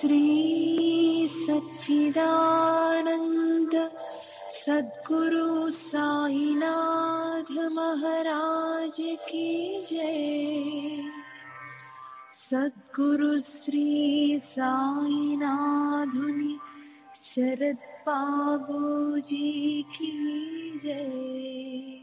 श्री सच्चिदानंद सद्गुरु साईनाथ महाराज की जय। सद्गुरु श्री साईनाथुनि शरद बाबूजी की जय।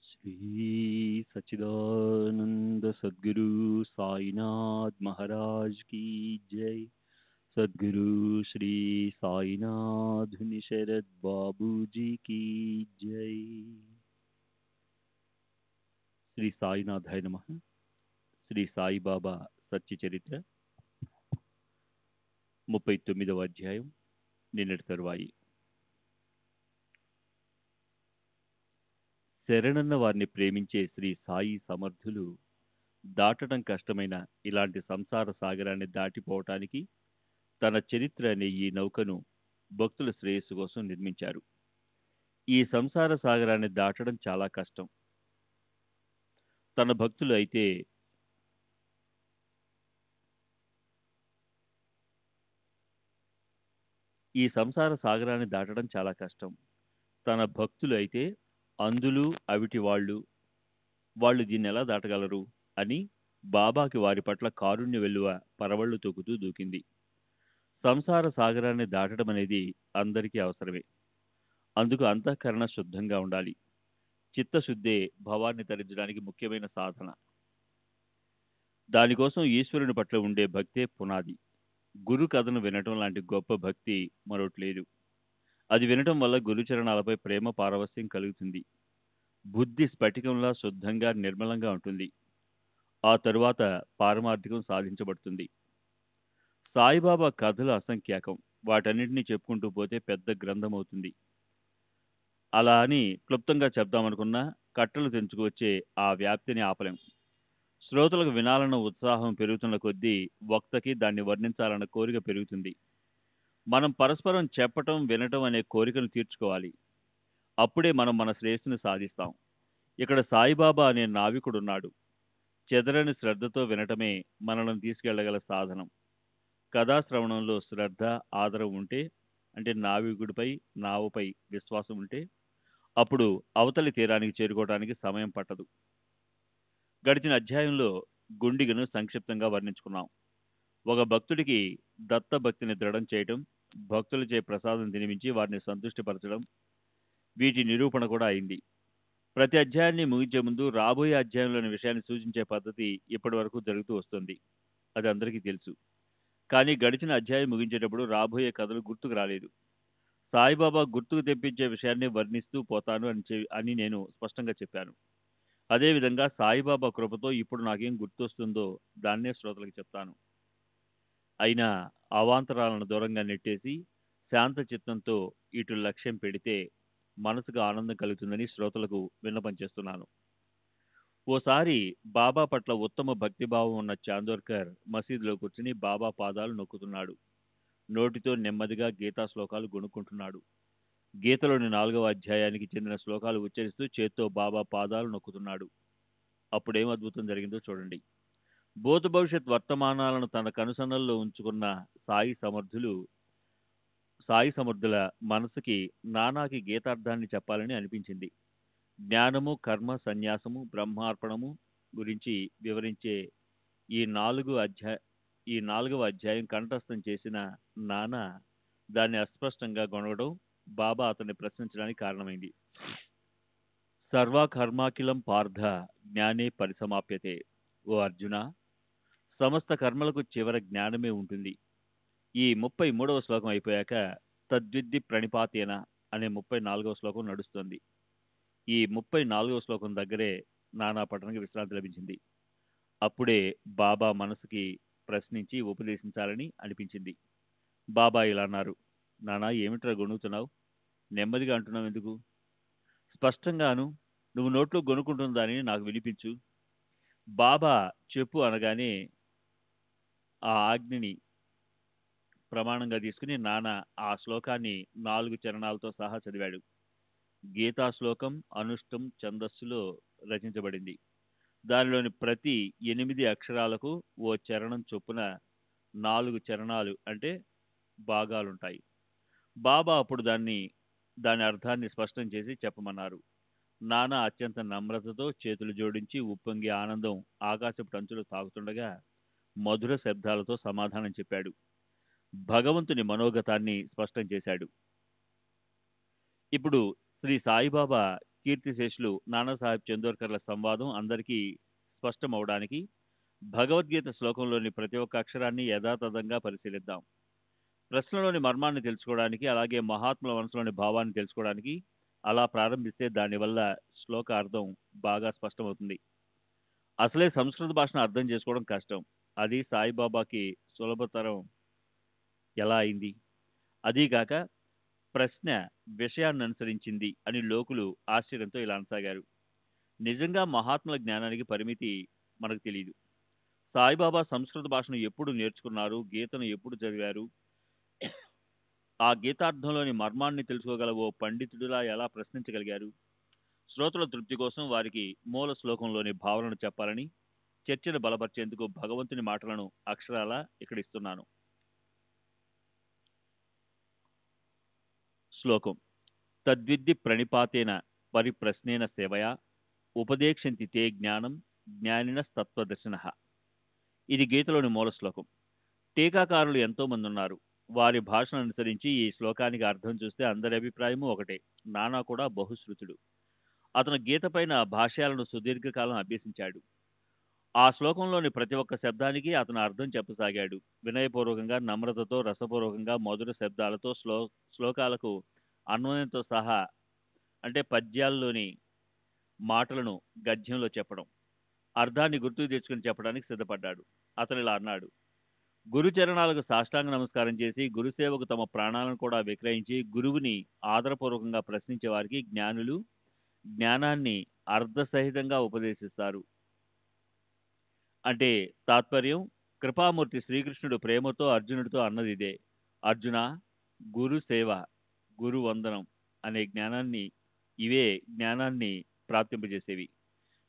श्री सच्चिदानंद सद्गुरु साईनाथ महाराज की जय। सद्गुरु श्री साईनाथ शरद बाबू जी की जय। శ్రీ సాయినాథాయ నమః. శ్రీ సాయిబాబా సత్య చరిత్ర 39వ అధ్యాయం నిన్నటి తరువాయి. శరణన్న వారిని ప్రేమించే శ్రీ సాయి సమర్థులు దాటడం కష్టమైన ఇలాంటి సంసార సాగరాన్ని దాటిపోవటానికి తన చరిత్ర అనే ఈ నౌకను భక్తుల శ్రేయస్సు కోసం నిర్మించారు. ఈ సంసార సాగరాన్ని దాటడం చాలా కష్టం. తన భక్తులు అయితే ఈ సంసార సాగరాన్ని దాటడం చాలా కష్టం. తన భక్తులు అయితే అందులు అవిటి వాళ్ళు దీన్ని ఎలా దాటగలరు అని బాబాకి వారి పట్ల కారుణ్య వెల్లువ పరవళ్లు తొక్కుతూ దూకింది. సంసార సాగరాన్ని దాటడం అనేది అందరికీ అవసరమే. అందుకు అంతఃకరణ శుద్ధంగా ఉండాలి. చిత్తశుద్ధే భవాన్ని తరించడానికి ముఖ్యమైన సాధన. దానికోసం ఈశ్వరుని పట్ల ఉండే భక్తే పునాది. గురు కథను వినటం లాంటి గొప్ప భక్తి మరొకటి లేదు. అది వినటం వల్ల గురుచరణాలపై ప్రేమ పారవస్యం కలుగుతుంది. బుద్ధి స్ఫటికంలా శుద్ధంగా నిర్మలంగా ఉంటుంది. ఆ తరువాత పారమార్థికం సాధించబడుతుంది. సాయిబాబా కథలు అసంఖ్యాకం. వాటన్నిటినీ చెప్పుకుంటూ పోతే పెద్ద గ్రంథం అవుతుంది. అలా అని క్లుప్తంగా చెప్దామనుకున్నా కట్టలు తెంచుకువచ్చే ఆ వ్యాప్తిని ఆపలేం. శ్రోతలకు వినాలన్న ఉత్సాహం పెరుగుతున్న కొద్దీ వక్తకి దాన్ని వర్ణించాలన్న కోరిక పెరుగుతుంది. మనం పరస్పరం చెప్పటం, వినటం అనే కోరికను తీర్చుకోవాలి. అప్పుడే మనం మన శ్రేయస్సును సాధిస్తాం. ఇక్కడ సాయిబాబా అనే నావికుడున్నాడు. చెదరని శ్రద్ధతో వినటమే మనల్ని తీసుకెళ్లగల సాధనం. కథాశ్రవణంలో శ్రద్ధ, ఆదరం ఉంటే, అంటే నావికుడిపై, నావపై విశ్వాసం ఉంటే, అప్పుడు అవతలి తీరానికి చేరుకోవడానికి సమయం పట్టదు. గడిచిన అధ్యాయంలో గుండిగను సంక్షిప్తంగా వర్ణించుకున్నాం. ఒక భక్తుడికి దత్తభక్తిని దృఢం చేయటం, భక్తులచే ప్రసాదం తినిపించి వారిని సంతృష్టిపరచడం, వీటి నిరూపణ కూడా అయింది. ప్రతి అధ్యాయాన్ని ముగించే ముందు రాబోయే అధ్యాయంలోని విషయాన్ని సూచించే పద్ధతి ఇప్పటి వరకు జరుగుతూ వస్తుంది. అది అందరికీ తెలుసు. కానీ గడిచిన అధ్యాయం ముగించేటప్పుడు రాబోయే కథలు గుర్తుకు రాలేదు. సాయిబాబా గుర్తుకు తెప్పించే విషయాన్ని వర్ణిస్తూ పోతాను అని నేను స్పష్టంగా చెప్పాను. అదేవిధంగా సాయిబాబా కృపతో ఇప్పుడు నాకేం గుర్తొస్తుందో దాన్నే శ్రోతలకు చెప్తాను. అయినా అవాంతరాలను దూరంగా నెట్టేసి శాంత చిత్తంతో ఇటు లక్ష్యం పెడితే మనసుకు ఆనందం కలుగుతుందని శ్రోతలకు విన్నపం చేస్తున్నాను. ఓసారి బాబా పట్ల ఉత్తమ భక్తిభావం ఉన్న చాందోర్కర్ మసీదులో కూర్చుని బాబా పాదాలు నొక్కుతున్నాడు. నోటితో నెమ్మదిగా గీతా శ్లోకాలు గొణుక్కుంటున్నాడు. గీతలోని 4వ అధ్యాయానికి చెందిన శ్లోకాలు ఉచ్చరిస్తూ చేత్తో బాబా పాదాలు నొక్కుతున్నాడు. అప్పుడేం అద్భుతం జరిగిందో చూడండి. భూత భవిష్యత్ వర్తమానాలను తన కనుసన్నల్లో ఉంచుకున్న సాయి సమర్థుల మనసుకి నానాకి గీతార్థాన్ని చెప్పాలని అనిపించింది. జ్ఞానము, కర్మ, సన్యాసము, బ్రహ్మార్పణము గురించి వివరించే ఈ 4వ అధ్యాయం కంఠస్థం చేసిన నానా దాన్ని అస్పష్టంగా గొనగడం బాబా అతన్ని ప్రశ్నించడానికి కారణమైంది. సర్వకర్మాఖిలం పార్థ జ్ఞానే పరిసమాప్యతే. ఓ అర్జున, సమస్త కర్మలకు చివర జ్ఞానమే ఉంటుంది. ఈ 33వ శ్లోకం అయిపోయాక తద్విద్ది ప్రణిపాతేన అనే 34వ శ్లోకం నడుస్తుంది. ఈ 34వ శ్లోకం దగ్గరే నానా పఠనకి విశ్రాంతి లభించింది. అప్పుడే బాబా మనసుకి ప్రశ్నించి ఉపదేశించాలని అనిపించింది. బాబా ఇలా అన్నారు: నానా, ఏమిట్రా గొణుగుతున్నావు? నెమ్మదిగా అంటున్నావు ఎందుకు? స్పష్టంగాను, నువ్వు నోట్లో గొనుక్కుంటుందని నాకు వినిపించు. బాబా చెప్పు అనగానే ఆ ఆజ్ఞని ప్రమాణంగా తీసుకుని నాన్న ఆ శ్లోకాన్ని 4 చరణాలతో సహా చదివాడు. గీతా శ్లోకం అనుష్టం ఛందస్సులో రచించబడింది. దానిలోని ప్రతి 8 అక్షరాలకు ఓ చరణం చొప్పున 4 చరణాలు అంటే భాగాలుంటాయి. బాబా అప్పుడు దాని అర్థాన్ని స్పష్టం చేసి చెప్పమన్నారు. నాన్న అత్యంత నమ్రతతో చేతులు జోడించి ఉప్పొంగి ఆనందం ఆకాశపు టంచులు తాగుతుండగా మధుర శబ్దాలతో సమాధానం చెప్పాడు. భగవంతుని మనోగతాన్ని స్పష్టం చేశాడు. ఇప్పుడు శ్రీ సాయిబాబా కీర్తిశేషులు నానాసాహెబ్ చందోర్కర్ల సంవాదం అందరికీ స్పష్టమవడానికి భగవద్గీత శ్లోకంలోని ప్రతి ఒక్క అక్షరాన్ని యథాతథంగా పరిశీలిద్దాం. ప్రశ్నలోని మర్మాన్ని తెలుసుకోవడానికి, అలాగే మహాత్ముల మనసులోని భావాన్ని తెలుసుకోవడానికి అలా ప్రారంభిస్తే దానివల్ల శ్లోక అర్థం బాగా స్పష్టమవుతుంది. అసలే సంస్కృత భాషను అర్థం చేసుకోవడం కష్టం. అది సాయిబాబాకి సులభతరం ఎలా అయింది? అదీగాక ప్రశ్న విషయాన్ని అనుసరించింది అని లోకులు ఆశ్చర్యంతో ఇలా అనసాగారు. నిజంగా మహాత్ముల జ్ఞానానికి పరిమితి మనకు తెలియదు. సాయిబాబా సంస్కృత భాషను ఎప్పుడు నేర్చుకున్నారు, గీతను ఎప్పుడు చదివారు, ఆ గీతార్థంలోని మర్మాన్ని తెలుసుకోగల ఓ పండితుడిలా ఎలా ప్రశ్నించగలిగారు? శ్రోతల తృప్తి కోసం వారికి మూల శ్లోకంలోని భావనను చెప్పాలని చర్చను బలపరిచేందుకు భగవంతుని మాటలను అక్షరాలా ఇక్కడ ఇస్తున్నాను. శ్లోకం: తద్విద్ది ప్రణిపాతేన పరిప్రశ్నేన సేవయా ఉపదేక్షంతి తే జ్ఞానం జ్ఞానినస్తత్వదర్శినః. ఇది గీతలోని మూల శ్లోకం. టీకాకారులు ఎంతో మంది ఉన్నారు. వారి భాషను అనుసరించి ఈ శ్లోకానికి అర్థం చూస్తే అందరి అభిప్రాయము ఒకటే. నానా కూడా బహుశ్రుతుడు. అతను గీత పైన భాష్యాలను సుదీర్ఘకాలం అభ్యసించాడు. ఆ శ్లోకంలోని ప్రతి ఒక్క శబ్దానికి అతను అర్థం చెప్పసాగాడు. వినయపూర్వకంగా, నమ్రతతో, రసపూర్వకంగా, మధుర శబ్దాలతో శ్లోకాలకు అన్వయంతో సహా అంటే పద్యాల్లోని మాటలను గద్యంలో చెప్పడం, అర్థాన్ని గుర్తుకు తెచ్చుకుని చెప్పడానికి సిద్ధపడ్డాడు. అతను ఇలా అన్నాడు: గురుచరణాలకు సాష్టాంగ నమస్కారం చేసి గురుసేవకు తమ ప్రాణాలను కూడా విక్రయించి గురువుని ఆదరపూర్వకంగా ప్రశ్నించే వారికి జ్ఞానులు జ్ఞానాన్ని అర్ధసహితంగా ఉపదేశిస్తారు. అంటే తాత్పర్యం, కృపామూర్తి శ్రీకృష్ణుడు ప్రేమతో అర్జునుడితో అన్నది ఇదే: అర్జున, గురు సేవ, గురు వందనం అనే ఇవే జ్ఞానాన్ని ప్రాప్తింపజేసేవి.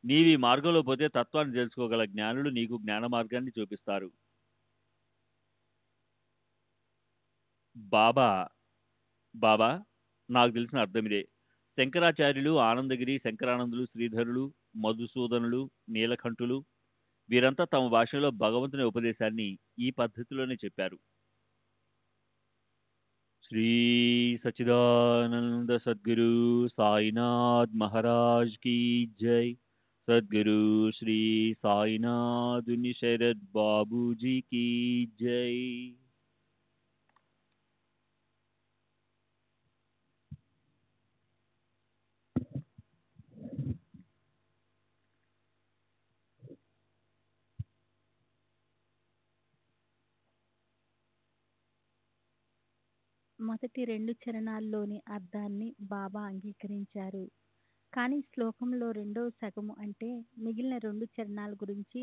నీవి మార్గంలో పోతే తత్వాన్ని తెలుసుకోగల జ్ఞానులు నీకు జ్ఞాన మార్గాన్ని చూపిస్తారు. బాబా బాబా నాకు తెలిసిన అర్థం ఇదే. శంకరాచార్యులు, ఆనందగిరి, శంకరానందులు, శ్రీధరులు, మధుసూదనులు, నీలకంఠులు వీరంతా తమ భాషలో భగవంతుని ఉపదేశాన్ని ఈ పద్ధతిలోనే చెప్పారు. శ్రీ సచిదానంద సద్గురు సాయినాథ్ మహారాజ్ కీ జై. సద్గురు శ్రీ సాయినాథుని శరద్ బాబూజీ కీ జై. మొదటి 2 చరణాల్లోని అర్థాన్ని బాబా అంగీకరించారు. కానీ శ్లోకంలో రెండవ సగము అంటే మిగిలిన 2 చరణాల గురించి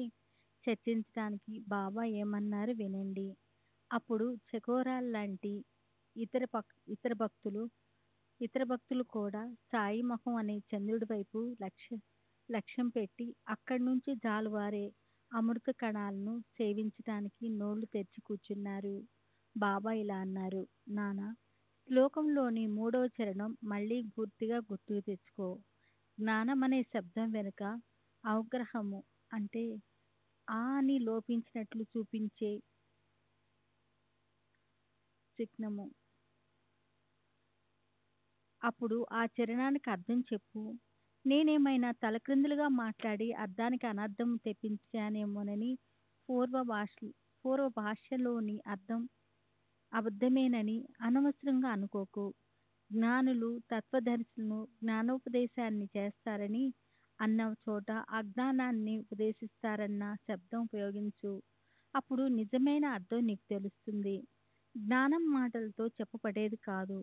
చర్చించడానికి బాబా ఏమన్నారు వినండి. అప్పుడు చకోరాల్ లాంటి ఇతర భక్తులు కూడా సాయి ముఖం అనే చంద్రుడి వైపు లక్ష్యం పెట్టి అక్కడి నుంచి జాలువారే అమృత కణాలను సేవించడానికి నోళ్లు తెరిచి కూర్చున్నారు. బాబా ఇలా అన్నారు: నానా, శ్లోకంలోని 3వ చరణం మళ్ళీ పూర్తిగా గుర్తుకు తెచ్చుకో. జ్ఞానం అనే శబ్దం వెనుక అవగ్రహము అంటే ఆ అని లోపించినట్లు చూపించే చిహ్నము. అప్పుడు ఆ చరణానికి అర్థం చెప్పు. నేనేమైనా తలక్రిందులుగా మాట్లాడి అర్థానికి అనర్థం తెప్పించానేమోనని పూర్వ భాషలోని అర్థం అబద్ధమేనని అనవసరంగా అనుకోకు. జ్ఞానులు తత్వదర్శులను జ్ఞానోపదేశాన్ని చేస్తారని అన్న చోట అజ్ఞానాన్ని ఉపదేశిస్తారన్న శబ్దం ఉపయోగించు. అప్పుడు నిజమైన అర్థం నీకు తెలుస్తుంది. జ్ఞానం మాటలతో చెప్పబడేది కాదు,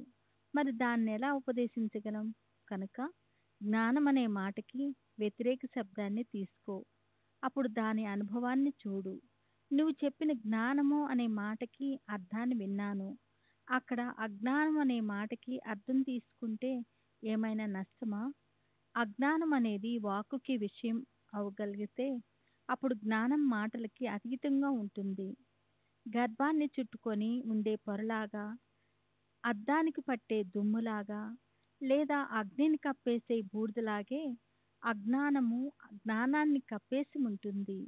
మరి దాన్ని ఎలా ఉపదేశించగలం? కనుక జ్ఞానం అనే మాటకి వ్యతిరేక శబ్దాన్ని తీసుకో. అప్పుడు దాని అనుభవాన్ని చూడు. నువ్వు చెప్పిన జ్ఞానము అనే మాటకి అర్థాన్ని విన్నాను. అక్కడ అజ్ఞానం అనే మాటకి అర్థం తీసుకుంటే ఏమైనా నష్టమా? అజ్ఞానం అనేది వాక్కుకి విషయం అవగలిగితే అప్పుడు జ్ఞానం మాటలకి అతీతంగా ఉంటుంది. గర్భాన్ని చుట్టుకొని ఉండే పొరలాగా, అద్దానికి పట్టే దుమ్ములాగా, లేదా అగ్నిని కప్పేసే బూడిదలాగే అజ్ఞానము జ్ఞానాన్ని కప్పేసి ఉంటుంది.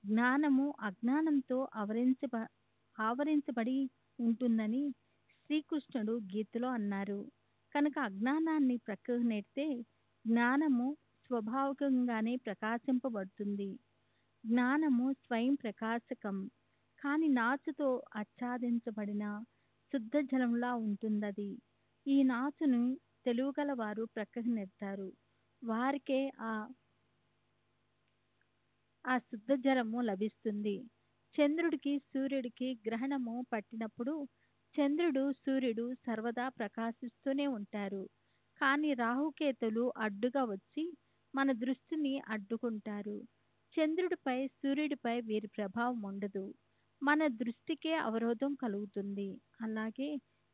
జ్ఞానము అజ్ఞానంతో ఆవరించబడి ఉంటుందని శ్రీకృష్ణుడు గీతలో అన్నారు. కనుక అజ్ఞానాన్ని ప్రక్కకు నెడితే జ్ఞానము స్వాభావికంగానే ప్రకాశింపబడుతుంది. జ్ఞానము స్వయం ప్రకాశకం, కానీ నాచుతో ఆచ్ఛాదించబడిన శుద్ధ జలంలా ఉంటుందది. ఈ నాచును తెలివిగల వారు ప్రక్కకు నెడతారు. వారికే ఆ శుద్ధ జలము లభిస్తుంది. చంద్రుడికి సూర్యుడికి గ్రహణము పట్టినప్పుడు చంద్రుడు సూర్యుడు సర్వదా ప్రకాశిస్తూనే ఉంటారు. కానీ రాహుకేతులు అడ్డుగా వచ్చి మన దృష్టిని అడ్డుకుంటారు. చంద్రుడిపై సూర్యుడిపై వీరి ప్రభావం ఉండదు, మన దృష్టికే అవరోధం కలుగుతుంది. అలాగే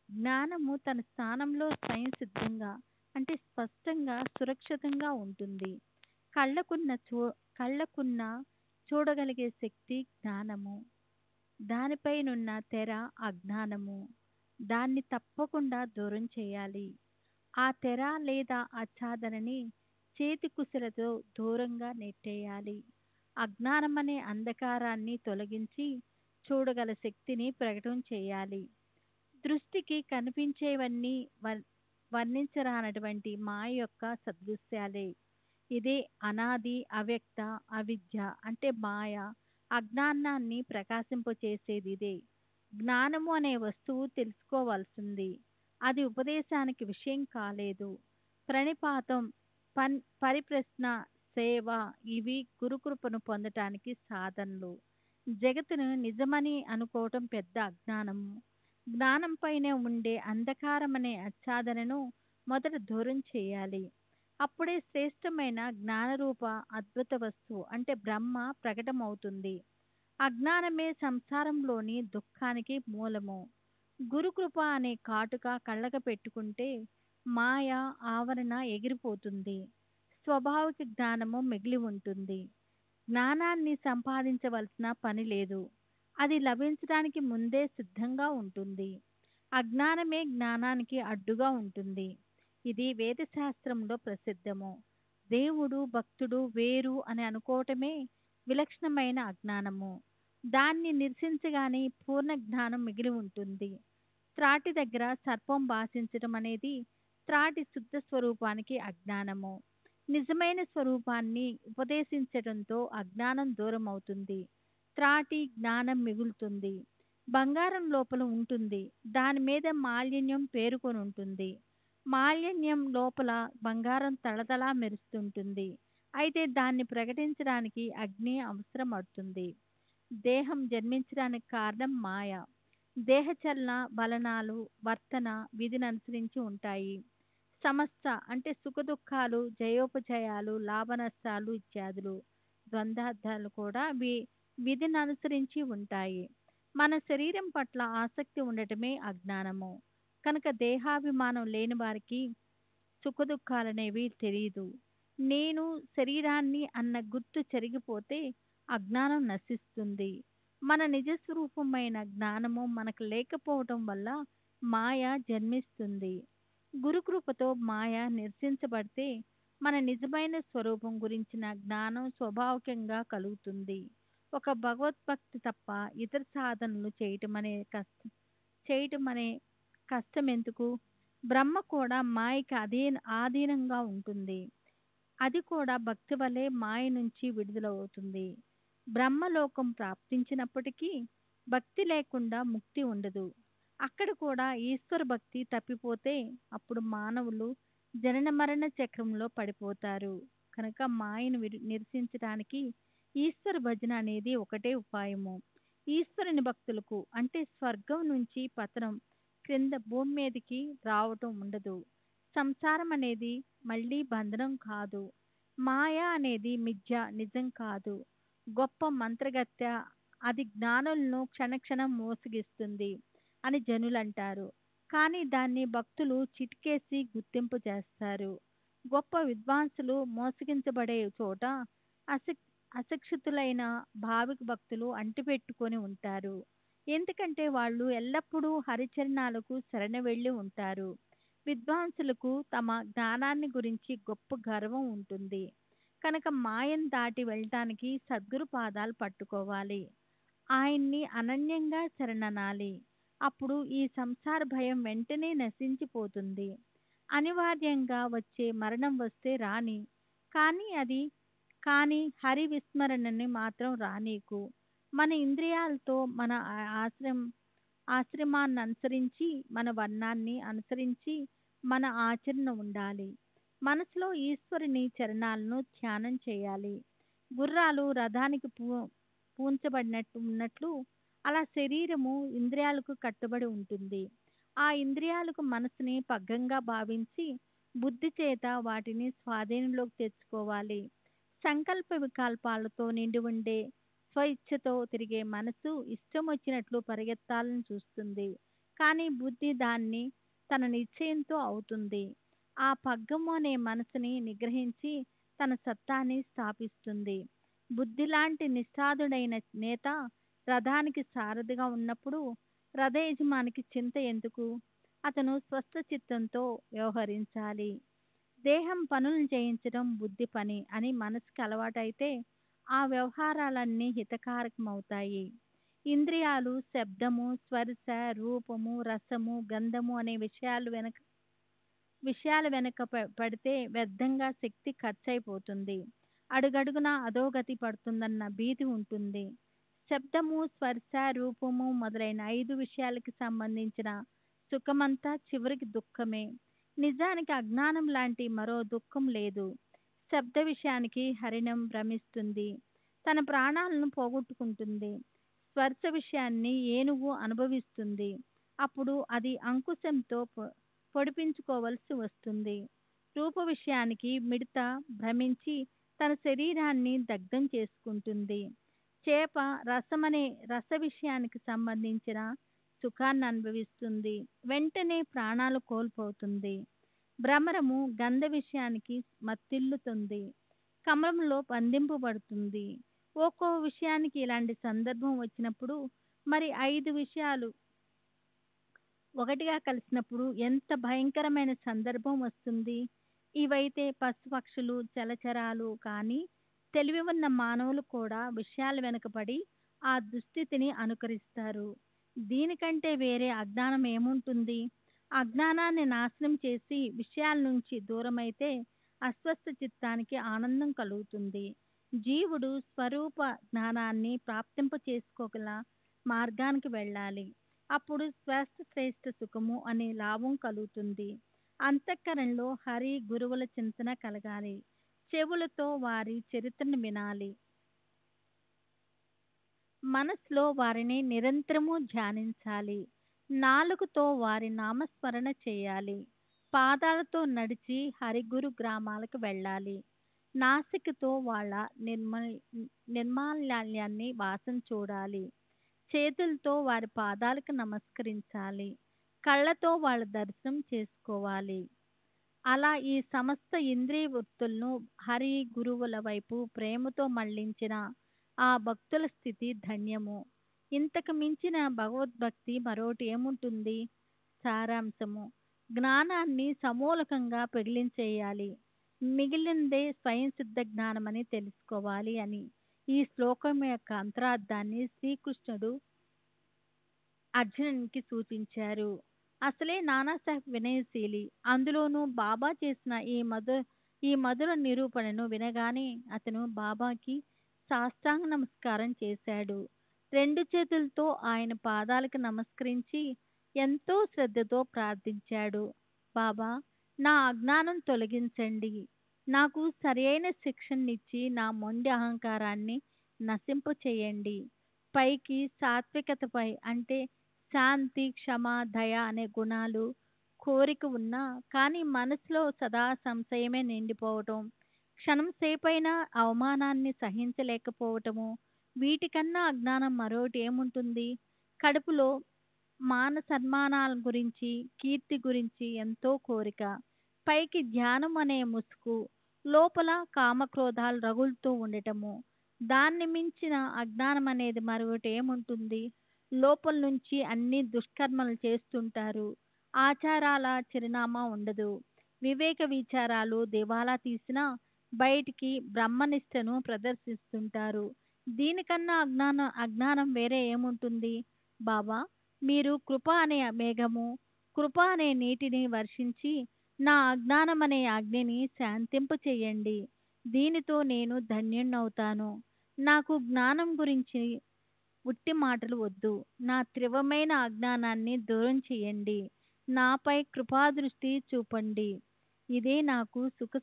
జ్ఞానము తన స్థానంలో స్వయం సిద్ధంగా అంటే స్పష్టంగా సురక్షితంగా ఉంటుంది. కళ్ళకున్న చూడగలిగే శక్తి జ్ఞానము, దానిపైనున్న తెర అజ్ఞానము. దాన్ని తప్పకుండా దూరం చేయాలి. ఆ తెర లేదా ఆచ్ఛాదనని చేతి కుశలతో దూరంగా నెట్టేయాలి. అజ్ఞానమనే అంధకారాన్ని తొలగించి చూడగల శక్తిని ప్రకటన చేయాలి. దృష్టికి కనిపించేవన్నీ వర్ణించరానటువంటి మాయ యొక్క సదృశ్యాలే. ఇదే అనాది అవ్యక్త అవిద్య అంటే మాయ. అజ్ఞానాన్ని ప్రకాశింపచేసేది ఇదే. జ్ఞానము అనే వస్తువు తెలుసుకోవాల్సింది. అది ఉపదేశానికి విషయం కాలేదు. ప్రణిపాతం, పరిప్రశ్న, సేవ ఇవి గురుకృపను పొందటానికి సాధనలు. జగత్తును నిజమని అనుకోవటం పెద్ద అజ్ఞానము. జ్ఞానంపైనే ఉండే అంధకారమనే ఆచ్ఛాదనను మొదట దూరం చేయాలి. అప్పుడే శ్రేష్టమైన జ్ఞానరూప అద్భుత వస్తువు అంటే బ్రహ్మ ప్రకటమవుతుంది. అజ్ఞానమే సంసారంలోని దుఃఖానికి మూలము. గురుకృప అనే కాటుక కళ్ళక పెట్టుకుంటే మాయ ఆవరణ ఎగిరిపోతుంది. స్వాభావిక జ్ఞానము మిగిలి ఉంటుంది. జ్ఞానాన్ని సంపాదించవలసిన పని లేదు. అది లభించడానికి ముందే సిద్ధంగా ఉంటుంది. అజ్ఞానమే జ్ఞానానికి అడ్డుగా ఉంటుంది. ఇది వేదశాస్త్రంలో ప్రసిద్ధము. దేవుడు భక్తుడు వేరు అని అనుకోవటమే విలక్షణమైన అజ్ఞానము. దాన్ని నిరసించగానే పూర్ణ జ్ఞానం మిగిలి ఉంటుంది. త్రాటి దగ్గర సర్పం భాషించటం అనేది త్రాటి శుద్ధ స్వరూపానికి అజ్ఞానము. నిజమైన స్వరూపాన్ని ఉపదేశించడంతో అజ్ఞానం దూరం అవుతుంది. త్రాటి జ్ఞానం మిగులుతుంది. బంగారం లోపల ఉంటుంది. దాని మీద మాలిన్యం పేరుకొని ఉంటుంది. మాలిన్యం లోపల బంగారం తళతళా మెరుస్తుంటుంది. అయితే దాన్ని ప్రకటించడానికి అగ్ని అవసరం పడుతుంది. దేహం జన్మించడానికి కారణం మాయ. దేహచలన బలనాలు వర్తన విధిని అనుసరించి ఉంటాయి. సమస్త అంటే సుఖదుఖాలు, జయోపజయాలు, లాభనష్టాలు ఇత్యాదులు ద్వంద్వార్థాలు కూడా విధిని అనుసరించి ఉంటాయి. మన శరీరం పట్ల ఆసక్తి ఉండటమే అజ్ఞానము. కనుక దేహాభిమానం లేని వారికి సుఖదుఖాలనేవి తెలియదు. నేను శరీరాన్ని అన్న గుర్తు చెరిగిపోతే అజ్ఞానం నశిస్తుంది. మన నిజస్వరూపమైన జ్ఞానము మనకు లేకపోవటం వల్ల మాయ జన్మిస్తుంది. గురుకృపతో మాయ నిరసించబడితే మన నిజమైన స్వరూపం గురించిన జ్ఞానం స్వాభావికంగా కలుగుతుంది. ఒక భగవద్భక్తి తప్ప ఇతర సాధనలు చేయటం అనే కష్టం ఎందుకు? బ్రహ్మ కూడా మాయకి ఆధీనంగా ఉంటుంది. అది కూడా భక్తి వలె మాయ నుంచి విడుదలవుతుంది. బ్రహ్మలోకం ప్రాప్తించినప్పటికీ భక్తి లేకుండా ముక్తి ఉండదు. అక్కడ కూడా ఈశ్వర భక్తి తప్పిపోతే అప్పుడు మానవులు జనన మరణ చక్రంలో పడిపోతారు. కనుక మాయను నిరసించడానికి ఈశ్వర భజన అనేది ఒకటే ఉపాయము. ఈశ్వరుని భక్తులకు అంటే స్వర్గం నుంచి పతనం, క్రింద భూమి మీదకి రావటం ఉండదు. సంసారం అనేది మళ్ళీ బంధనం కాదు. మాయ అనేది మిథ్య, నిజం కాదు. గొప్ప మంత్రగత్య, అది జ్ఞానులను క్షణక్షణం మోసగిస్తుంది అని జనులంటారు. కానీ దాన్ని భక్తులు చిటికేసి గుర్తింపు చేస్తారు. గొప్ప విద్వాంసులు మోసగించబడే చోట అశిక్షితులైన భావిక భక్తులు అంటిపెట్టుకొని ఉంటారు. ఎందుకంటే వాళ్ళు ఎల్లప్పుడూ హరిచరణాలకు శరణ వెళ్ళి ఉంటారు. విద్వాంసులకు తమ జ్ఞానాన్ని గురించి గొప్ప గర్వం ఉంటుంది. కనుక మాయను దాటి వెళ్ళటానికి సద్గురు పాదాలు పట్టుకోవాలి. ఆయన్ని అనన్యంగా శరణనాలి. అప్పుడు ఈ సంసార భయం వెంటనే నశించిపోతుంది. అనివార్యంగా వచ్చే మరణం వస్తే రాని, కానీ హరి విస్మరణని మాత్రం రానీకు. మన ఇంద్రియాలతో మన ఆశ్రమాన్ని అనుసరించి, మన వర్ణాన్ని అనుసరించి మన ఆచరణ ఉండాలి. మనసులో ఈశ్వరుని చరణాలను ధ్యానం చేయాలి. గుర్రాలు రథానికి పూంచబడినట్లు అలా శరీరము ఇంద్రియాలకు కట్టుబడి ఉంటుంది. ఆ ఇంద్రియాలకు మనసుని పగ్గంగా భావించి బుద్ధి చేత వాటిని స్వాధీనంలోకి తెచ్చుకోవాలి. సంకల్ప వికల్పాలతో నిండి ఉండే స్వయిచ్ఛతో తిరిగే మనసు ఇష్టం వచ్చినట్లు పరిగెత్తాలని చూస్తుంది. కానీ బుద్ధి దాన్ని తన నిశ్చయంతో అవుతుంది. ఆ పగ్గము అనే మనసుని నిగ్రహించి తన సత్తాని స్థాపిస్తుంది. బుద్ధి లాంటి నిష్ఠాదుడైన నేత రథానికి సారథిగా ఉన్నప్పుడు రథ యజమానికి చింత ఎందుకు? అతను స్వస్థ చిత్తంతో వ్యవహరించాలి. దేహం పనులను చేయించడం బుద్ధి పని అని మనసుకి అలవాటైతే ఆ వ్యవహారాలన్నీ హితకారకమవుతాయి. ఇంద్రియాలు శబ్దము, స్పర్శ, రూపము, రసము, గంధము అనే విషయాల వెనుక పడితే వ్యర్థంగా శక్తి ఖర్చయిపోతుంది. అడుగడుగున అధోగతి పడుతుందన్న భీతి ఉంటుంది. శబ్దము, స్పర్శ, రూపము మొదలైన 5 విషయాలకి సంబంధించిన సుఖమంతా చివరికి దుఃఖమే. నిజానికి అజ్ఞానం లాంటి మరో దుఃఖం లేదు. శబ్ద విషయానికి హరిణం భ్రమిస్తుంది, తన ప్రాణాలను పోగొట్టుకుంటుంది. స్పర్శ విషయాన్ని ఏనుగు అనుభవిస్తుంది, అప్పుడు అది అంకుశంతో పొడిపించుకోవలసి వస్తుంది. రూప విషయానికి మిడత భ్రమించి తన శరీరాన్ని దగ్ధం చేసుకుంటుంది. చేప రసమనే రస విషయానికి సంబంధించిన సుఖాన్ని అనుభవిస్తుంది, వెంటనే ప్రాణాలు కోల్పోతుంది. భ్రమరము గంధ విషయానికి మత్తిల్లుతుంది, కమలంలో బంధింపబడుతుంది. ఒక్కో విషయానికి ఇలాంటి సందర్భం వచ్చినప్పుడు మరి 5 విషయాలు ఒకటిగా కలిసినప్పుడు ఎంత భయంకరమైన సందర్భం వస్తుంది. ఇవైతే పశుపక్షులు జలచరాలు కానీ తెలివి ఉన్న మానవులు కూడా విషయాల వెనుకబడి ఆ దుస్థితిని అనుకరిస్తారు. దీనికంటే వేరే అజ్ఞానం ఏముంటుంది? అజ్ఞానాన్ని నాశనం చేసి విషయాల నుంచి దూరమైతే అస్వస్థ చిత్తానికి ఆనందం కలుగుతుంది. జీవుడు స్వరూప జ్ఞానాన్ని ప్రాప్తింప చేసుకోగల మార్గానికి వెళ్ళాలి. అప్పుడు శ్రేష్ఠ సుఖము అనే లాభం కలుగుతుంది. అంతఃకరణలో హరి గురువుల చింతన కలగాలి. చెవులతో వారి చరిత్రను వినాలి. మనసులో వారిని నిరంతరము ధ్యానించాలి. నాలుకతో వారి నామస్మరణ చేయాలి. పాదాలతో నడిచి హరిగురు గ్రామాలకు వెళ్ళాలి. నాసికతో వాళ్ళ నిర్మాల్యాన్ని వాసన చూడాలి. చేతులతో వారి పాదాలకు నమస్కరించాలి. కళ్ళతో వాళ్ళ దర్శనం చేసుకోవాలి. అలా ఈ సమస్త ఇంద్రియ వృత్తులను హరి గురువుల వైపు ప్రేమతో మళ్లించిన ఆ భక్తుల స్థితి ధన్యము. ఇంతకు మించిన భగవద్భక్తి మరోటి ఏముంటుంది? సారాంశము: జ్ఞానాన్ని సమూలకంగా పెగిలించేయాలి, మిగిలిందే స్వయం సిద్ధ జ్ఞానమని తెలుసుకోవాలి అని ఈ శ్లోకం యొక్క అంతరార్థాన్ని శ్రీకృష్ణుడు అర్జునునికి సూచించారు. అసలే నానాసాహెబ్ వినయశీలి. అందులోనూ బాబా చేసిన ఈ మధుర నిరూపణను వినగానే అతను బాబాకి సాష్టాంగ నమస్కారం చేశాడు. 2 చేతులతో ఆయన పాదాలకు నమస్కరించి ఎంతో శ్రద్ధతో ప్రార్థించాడు. బాబా, నా అజ్ఞానం తొలగించండి. నాకు సరియైన శిక్షణనిచ్చి నా మొండి అహంకారాన్ని నశింపు చేయండి. పైకి సాత్వికతపై అంటే శాంతి, క్షమ, దయ అనే గుణాలు కోరిక ఉన్నా కానీ మనసులో సదా సంశయమే నిండిపోవటం, క్షణం సేపైనా అవమానాన్ని సహించలేకపోవటము, వీటికన్నా అజ్ఞానం మరోటి ఏముంటుంది? కడుపులో మాన సన్మానాల గురించి, కీర్తి గురించి ఎంతో కోరిక, పైకి ధ్యానం అనే ముసుగు, లోపల కామక్రోధాలు రగులుతూ ఉండటము. దాన్ని మించిన అజ్ఞానం అనేది మరొకటి ఏముంటుంది? లోపల నుంచి అన్ని దుష్కర్మలు చేస్తుంటారు, ఆచారాల చిరునామా ఉండదు. వివేక విచారాలు దివాలా తీసినా బయటికి బ్రహ్మనిష్టను ప్రదర్శిస్తుంటారు. దీనికన్నా అజ్ఞానం వేరే ఏముంటుంది? బాబా, మీరు కృప అనే మేఘము, కృప అనే నీటిని వర్షించి నా అజ్ఞానం అనే అగ్నిని శాంతింప చేయండి. దీనితో నేను ధన్యుణ్ణవుతాను. నాకు జ్ఞానం గురించి ఉట్టి మాటలు వద్దు. నా తీవ్రమైన అజ్ఞానాన్ని దూరం చేయండి. నాపై కృపాదృష్టి చూపండి. ఇదే నాకు సుఖ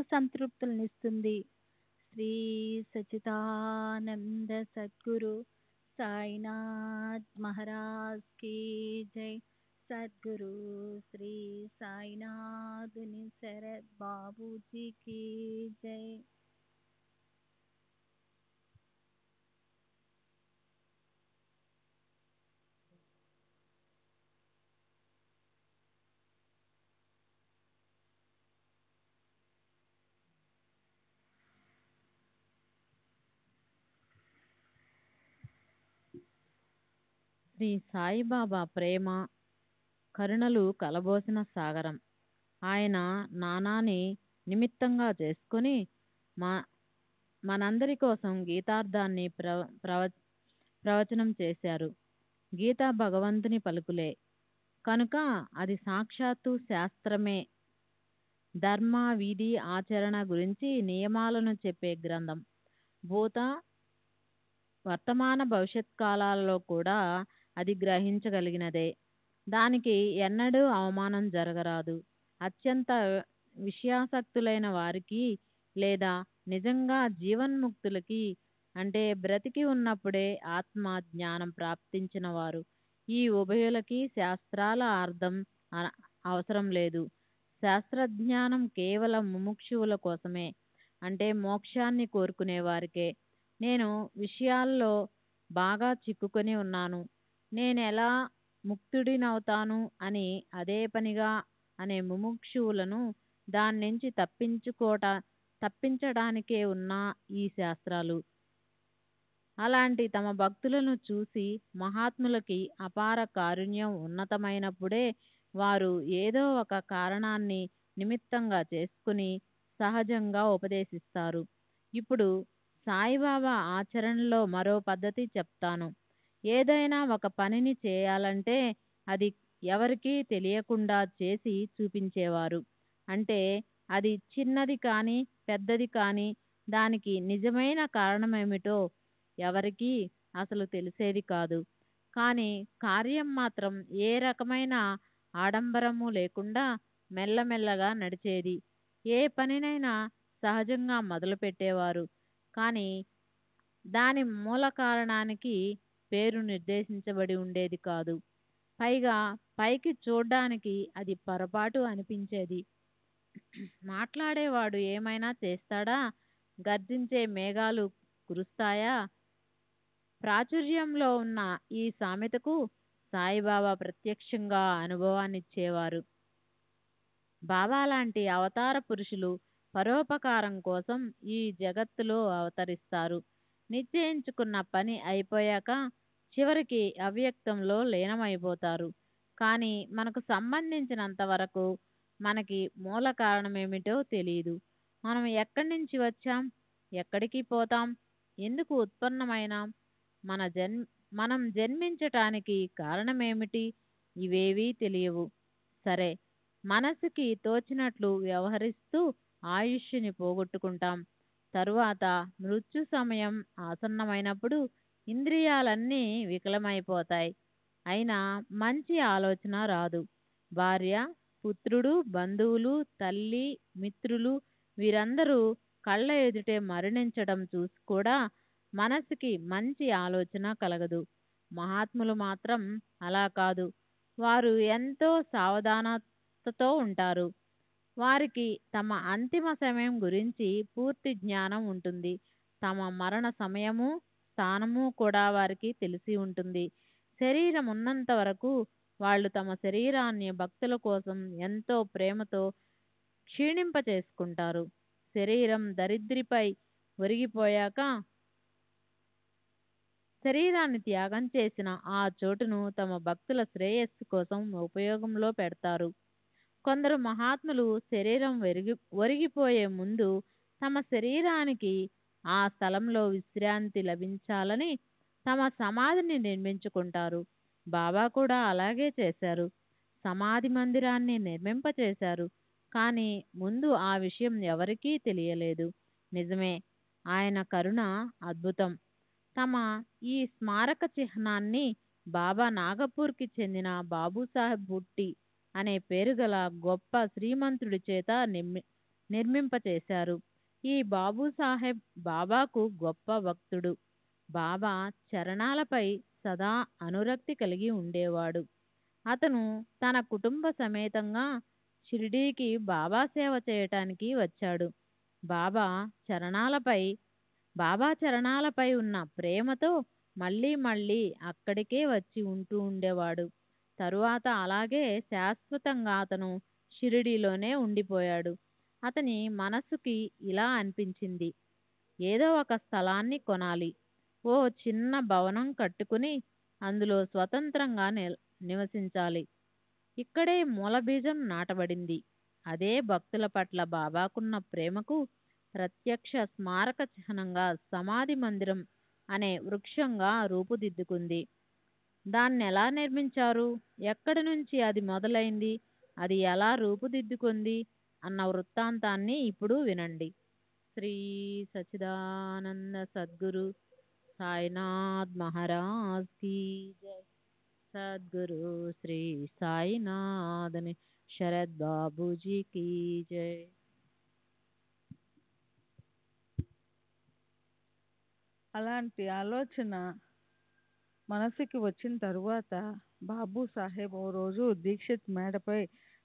సంతృప్తులనిస్తుంది. శ్రీ సచిదానంద సద్గురు సాయినాథ్ మహారాజ్ కీ జై. సద్గురు శ్రీ సాయినాథుని శరత్ బాబూజీ కీ జై. శ్రీ సాయిబాబా ప్రేమ కరుణలు కలబోసిన సాగరం. ఆయన నానాని నిమిత్తంగా చేసుకుని మనందరి కోసం గీతార్థాన్ని ప్రవచనం చేశారు. గీత భగవంతుని పలుకులే కనుక అది సాక్షాత్తు శాస్త్రమే. ధర్మ, విధి, ఆచరణ గురించి నియమాలను చెప్పే గ్రంథం. భూత, వర్తమాన, భవిష్యత్ కాలాలలో కూడా అది గ్రహించగలిగినదే. దానికి ఎన్నడూ అవమానం జరగరాదు. అత్యంత విషయాసక్తులైన వారికి లేదా నిజంగా జీవన్ముక్తులకి అంటే బ్రతికి ఉన్నప్పుడే ఆత్మ జ్ఞానం ప్రాప్తించిన వారు ఈ ఉభయులకి శాస్త్రాల అర్థం అవసరం లేదు. శాస్త్రజ్ఞానం కేవలం ముముక్షువుల కోసమే, అంటే మోక్షాన్ని కోరుకునే వారికే. నేను విషయాల్లో బాగా చిక్కుకొని ఉన్నాను, నేనెలా ముక్తుడినవుతాను అని అదే పనిగా అనే ముముక్షువులను దాన్నించి తప్పించడానికే ఉన్న ఈ శాస్త్రాలు. అలాంటి తమ భక్తులను చూసి మహాత్ములకి అపార కారుణ్యం ఉన్నతమైనప్పుడే వారు ఏదో ఒక కారణాన్ని నిమిత్తంగా చేసుకుని సహజంగా ఉపదేశిస్తారు. ఇప్పుడు సాయిబాబా ఆచరణలో మరో పద్ధతి చెప్తాను. ఏదైనా ఒక పనిని చేయాలంటే అది ఎవరికీ తెలియకుండా చేసి చూపించేవారు. అంటే అది చిన్నది కానీ పెద్దది కానీ దానికి నిజమైన కారణమేమిటో ఎవరికీ అసలు తెలిసేది కాదు. కానీ కార్యం మాత్రం ఏ రకమైన ఆడంబరము లేకుండా మెల్లమెల్లగా నడిచేది. ఏ పనినైనా సహజంగా మొదలుపెట్టేవారు. కానీ దాని మూల కారణానికి పేరు నిర్దేశించబడి ఉండేది కాదు. పైగా పైకి చూడ్డానికి అది పొరపాటు అనిపించేది. మాట్లాడేవాడు ఏమైనా చేస్తాడా? గర్జించే మేఘాలు కురుస్తాయా? ప్రాచుర్యంలో ఉన్న ఈ సామెతకు సాయిబాబా ప్రత్యక్షంగా అనుభవాన్నిచ్చేవారు. బాబా లాంటి అవతార పురుషులు పరోపకారం కోసం ఈ జగత్తులో అవతరిస్తారు. నిశ్చయించుకున్న పని అయిపోయాక చివరికి అవ్యక్తంలో లీనమైపోతారు. కానీ మనకు సంబంధించినంత వరకు మనకి మూల కారణమేమిటో తెలియదు. మనం ఎక్కడి నుంచి వచ్చాం, ఎక్కడికి పోతాం, ఎందుకు ఉత్పన్నమైనాం, మనం జన్మించటానికి కారణమేమిటి, ఇవేవీ తెలియవు. సరే, మనసుకి తోచినట్లు వ్యవహరిస్తూ ఆయుష్ని పోగొట్టుకుంటాం. తరువాత మృత్యు సమయం ఆసన్నమైనప్పుడు ఇంద్రియాలన్నీ వికలమైపోతాయి. అయినా మంచి ఆలోచన రాదు. భార్య, పుత్రుడు, బంధువులు, తల్లి, మిత్రులు వీరందరూ కళ్ళ ఎదుటే మరణించడం చూసి కూడా మనసుకి మంచి ఆలోచన కలగదు. మహాత్ములు మాత్రం అలా కాదు. వారు ఎంతో సావధానతతో ఉంటారు. వారికి తమ అంతిమ సమయం గురించి పూర్తి జ్ఞానం ఉంటుంది. తమ మరణ సమయము, స్థానము కూడా వారికి తెలిసి ఉంటుంది. శరీరం ఉన్నంత వరకు వాళ్ళు తమ శరీరాన్ని భక్తుల కోసం ఎంతో ప్రేమతో క్షీణింపచేసుకుంటారు. శరీరం దరిద్రిపై ఒరిగిపోయాక శరీరాన్ని త్యాగం చేసిన ఆ చోటును తమ భక్తుల శ్రేయస్సు కోసం ఉపయోగంలో పెడతారు. కొందరు మహాత్ములు శరీరం ఒరిగిపోయే ముందు తమ శరీరానికి ఆ స్థలంలో విశ్రాంతి లభించాలని తమ సమాధిని నిర్మించుకుంటారు. బాబా కూడా అలాగే చేశారు. సమాధి మందిరాన్ని నిర్మింపచేశారు. కానీ ముందు ఆ విషయం ఎవరికీ తెలియలేదు. నిజమే, ఆయన కరుణ అద్భుతం. తమ ఈ స్మారక చిహ్నాన్ని బాబా నాగపూర్కి చెందిన బాబూసాహెబ్ భుట్టి అనే పేరుగల గొప్ప శ్రీమంతుడి చేత నిర్మింపచేశారు. ఈ బాబూసాహెబ్ బాబాకు గొప్ప భక్తుడు. బాబా చరణాలపై సదా అనురక్తి కలిగి ఉండేవాడు. అతను తన కుటుంబ సమేతంగా షిరిడీకి బాబా సేవ చేయటానికి వచ్చాడు. బాబా చరణాలపై ఉన్న ప్రేమతో మళ్ళీ మళ్ళీ అక్కడికే వచ్చి ఉంటూ ఉండేవాడు. తరువాత అలాగే శాశ్వతంగా అతను షిరిడీలోనే ఉండిపోయాడు. అతని మనసుకి ఇలా అనిపించింది, ఏదో ఒక స్థలాన్ని కొనాలి, ఓ చిన్న భవనం కట్టుకుని అందులో స్వతంత్రంగా నివసించాలి. ఇక్కడే మూలబీజం నాటబడింది. అదే భక్తుల పట్ల బాబాకున్న ప్రేమకు ప్రత్యక్ష స్మారక చిహ్నంగా సమాధి మందిరం అనే వృక్షంగా రూపుదిద్దుకుంది. దాన్నెలా నిర్మించారు, ఎక్కడి నుంచి అది మొదలైంది, అది ఎలా రూపుదిద్దుకుంది అన్న వృత్తాంతాన్ని ఇప్పుడు వినండి. శ్రీ సచ్చిదానంద సద్గురు సాయినాథ్ మహారాజ్ కీ జై. సద్గురు శ్రీ సాయినాథని శరత్ బాబూజీ కీ జై. అలాంటి ఆలోచన మనసుకి వచ్చిన తరువాత బాబు సాహెబ్ ఓ రోజు దీక్షిత్ మేడపై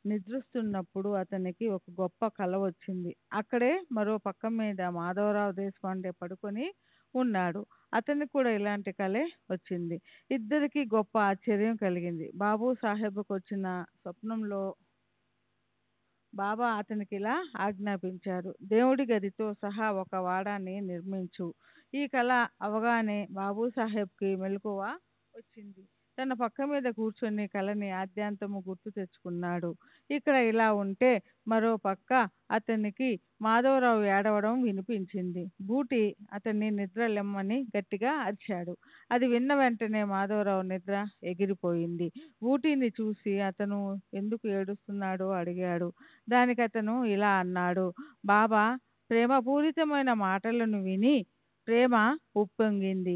నిద్రిస్తున్నప్పుడు అతనికి ఒక గొప్ప కల వచ్చింది. అక్కడే మరో పక్క మీద మాధవరావు దేశపాండే పడుకొని ఉన్నాడు. అతనికి కూడా ఇలాంటి కలే వచ్చింది. ఇద్దరికి గొప్ప ఆశ్చర్యం కలిగింది. బాబు సాహెబ్కు వచ్చిన స్వప్నంలో బాబా అతనికి ఇలా ఆజ్ఞాపించారు: దేవుడి గదితో సహా ఒక వాడాన్ని నిర్మించు. ఈ కళ అవగానే బాబు సాహెబ్కి మెలకువ వచ్చింది. తన పక్క మీద కూర్చొని కళని ఆద్యాంతము గుర్తు తెచ్చుకున్నాడు. ఇక్కడ ఇలా ఉంటే మరో పక్క అతనికి మాధవరావు ఏడవడం వినిపించింది. బూటి అతన్ని నిద్ర లెమ్మని గట్టిగా అరిచాడు. అది విన్న వెంటనే మాధవరావు నిద్ర ఎగిరిపోయింది. బూటిని చూసి అతను ఎందుకు ఏడుస్తున్నాడో అడిగాడు. దానికి అతను ఇలా అన్నాడు: బాబా ప్రేమపూరితమైన మాటలను విని ప్రేమ ఉప్పొంగింది,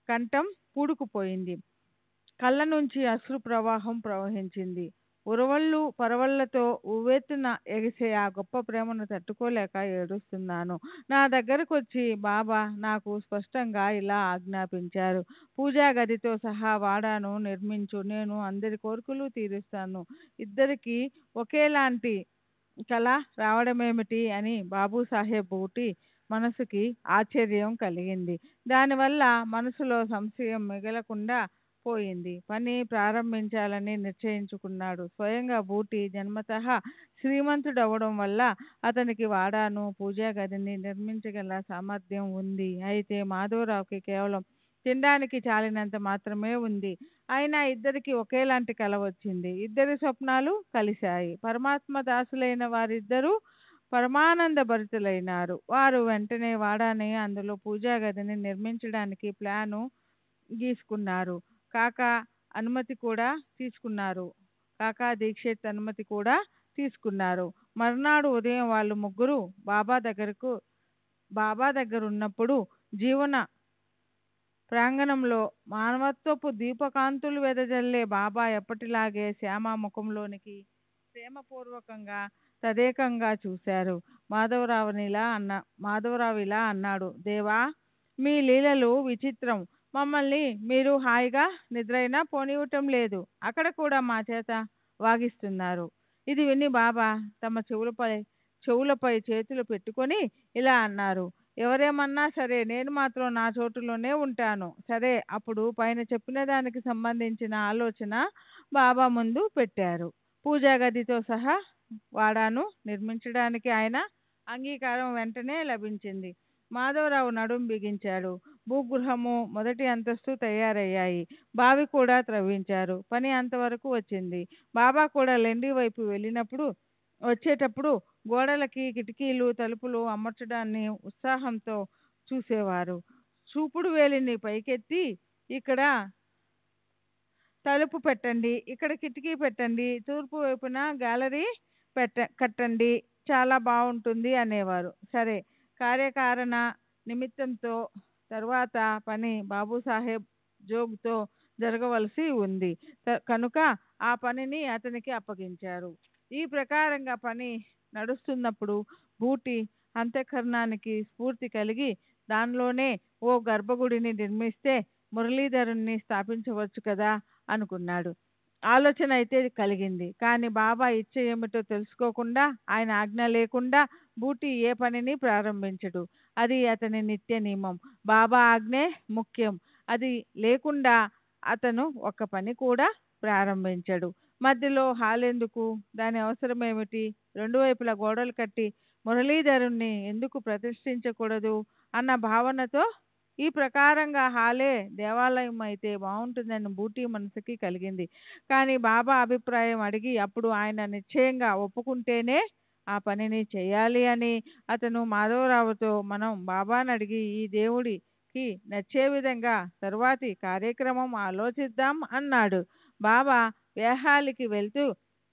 కంఠం పూడుకుపోయింది, కళ్ళ నుంచి అశ్రు ప్రవాహం ప్రవహించింది. ఉరవళ్ళు పరవళ్లతో ఉవ్వెత్తున ఎగిసే ఆ గొప్ప ప్రేమను తట్టుకోలేక ఏడుస్తున్నాను. నా దగ్గరకు వచ్చి బాబా నాకు స్పష్టంగా ఇలా ఆజ్ఞాపించారు: పూజా గదితో సహా వాడాను నిర్మించు, నేను అందరి కోరికలు తీరుస్తాను. ఇద్దరికి ఒకేలాంటి కళ రావడమేమిటి అని బాబు సాహెబ్ బూటి మనసుకి ఆశ్చర్యం కలిగింది. దానివల్ల మనసులో సంశయం మిగలకుండా పోయింది. పని ప్రారంభించాలని నిశ్చయించుకున్నాడు. స్వయంగా బూటి జన్మతః శ్రీమంతుడవడం వల్ల అతనికి వాడాను పూజా గదిని నిర్మించగల సామర్థ్యం ఉంది. అయితే మాధవరావుకి కేవలం తినడానికి చాలినంత మాత్రమే ఉంది. అయినా ఇద్దరికి ఒకేలాంటి కల వచ్చింది. ఇద్దరి స్వప్నాలు కలిశాయి. పరమాత్మ దాసులైన వారిద్దరూ పరమానంద భరితులైనారు. వారు వెంటనే వాడాని అందులో పూజా గదిని నిర్మించడానికి ప్లాను గీసుకున్నారు. కాకా అనుమతి కూడా తీసుకున్నారు. కాకా దీక్షిత్ అనుమతి కూడా తీసుకున్నారు. మర్నాడు ఉదయం వాళ్ళు ముగ్గురు బాబా దగ్గర ఉన్నప్పుడు జీవన ప్రాంగణంలో మానవత్వపు దీపకాంతులు వెదజల్లే బాబా ఎప్పటిలాగే శ్యామ ముఖంలోనికి ప్రేమపూర్వకంగా తదేకంగా చూశారు. మాధవరావు ఇలా అన్నాడు: దేవా, మీ లీలలు విచిత్రం. మమ్మల్ని మీరు హాయిగా నిద్రైనా పోనివ్వటం లేదు, అక్కడ కూడా మా చేత వాగిస్తున్నారు. ఇది విని బాబా తమ చెవులపై చేతులు పెట్టుకొని ఇలా అన్నారు: ఎవరేమన్నా సరే, నేను మాత్రం నా చోటులోనే ఉంటాను. సరే, అప్పుడు పైన చెప్పిన దానికి సంబంధించిన ఆలోచన బాబా ముందు పెట్టారు. పూజా గదితో సహా వాడాను నిర్మించడానికి ఆయన అంగీకారం వెంటనే లభించింది. మాధవరావు నడుం బిగించాడు. భూగృహము మొదటి అంతస్తు తయారయ్యాయి. బావి కూడా త్రవ్వించారు. పని అంతవరకు వచ్చింది. బాబా కూడా లెండి వైపు వచ్చేటప్పుడు గోడలకి కిటికీలు తలుపులు అమర్చడాన్ని ఉత్సాహంతో చూసేవారు. చూపుడు వేలిని పైకెత్తి, ఇక్కడ తలుపు పెట్టండి, ఇక్కడ కిటికీ పెట్టండి, తూర్పు వైపున గ్యాలరీ కట్టండి, చాలా బాగుంటుంది అనేవారు. సరే, కార్యకారణ నిమిత్తంతో తర్వాత పని బాబూసాహెబ్ జోగుతో జరగవలసి ఉంది కనుక ఆ పనిని అతనికి అప్పగించారు. ఈ ప్రకారంగా పని నడుస్తున్నప్పుడు బూటి అంతఃకరణానికి స్ఫూర్తి కలిగి దానిలోనే ఓ గర్భగుడిని నిర్మిస్తే మురళీధరుణ్ణి స్థాపించవచ్చు కదా అనుకున్నాడు. ఆలోచన అయితే కలిగింది. కానీ బాబా ఇచ్చ ఏమిటో తెలుసుకోకుండా, ఆయన ఆజ్ఞ లేకుండా బూటి ఏ పనిని ప్రారంభించడు. అది అతని నిత్య నియమం. బాబా ఆజ్ఞే ముఖ్యం. అది లేకుండా అతను ఒక్క పని కూడా ప్రారంభించడు. మధ్యలో హాల్ ఎందుకు, దాని అవసరం ఏమిటి, రెండు వైపులా గోడలు కట్టి మురళీధరుణ్ణి ఎందుకు ప్రతిష్ఠించకూడదు అన్న భావనతో ఈ ప్రకారంగా హాలే దేవాలయం అయితే బాగుంటుందని బూటి మనసుకి కలిగింది. కానీ బాబా అభిప్రాయం అడిగి అప్పుడు ఆయన నిశ్చయంగా ఒప్పుకుంటేనే ఆ పనిని చేయాలి అని అతను మాధవరావుతో, మనం బాబాని అడిగి ఈ దేవుడికి నచ్చే విధంగా తరువాతి కార్యక్రమం ఆలోచిద్దాం అన్నాడు. బాబా వేహాలికి వెళ్తూ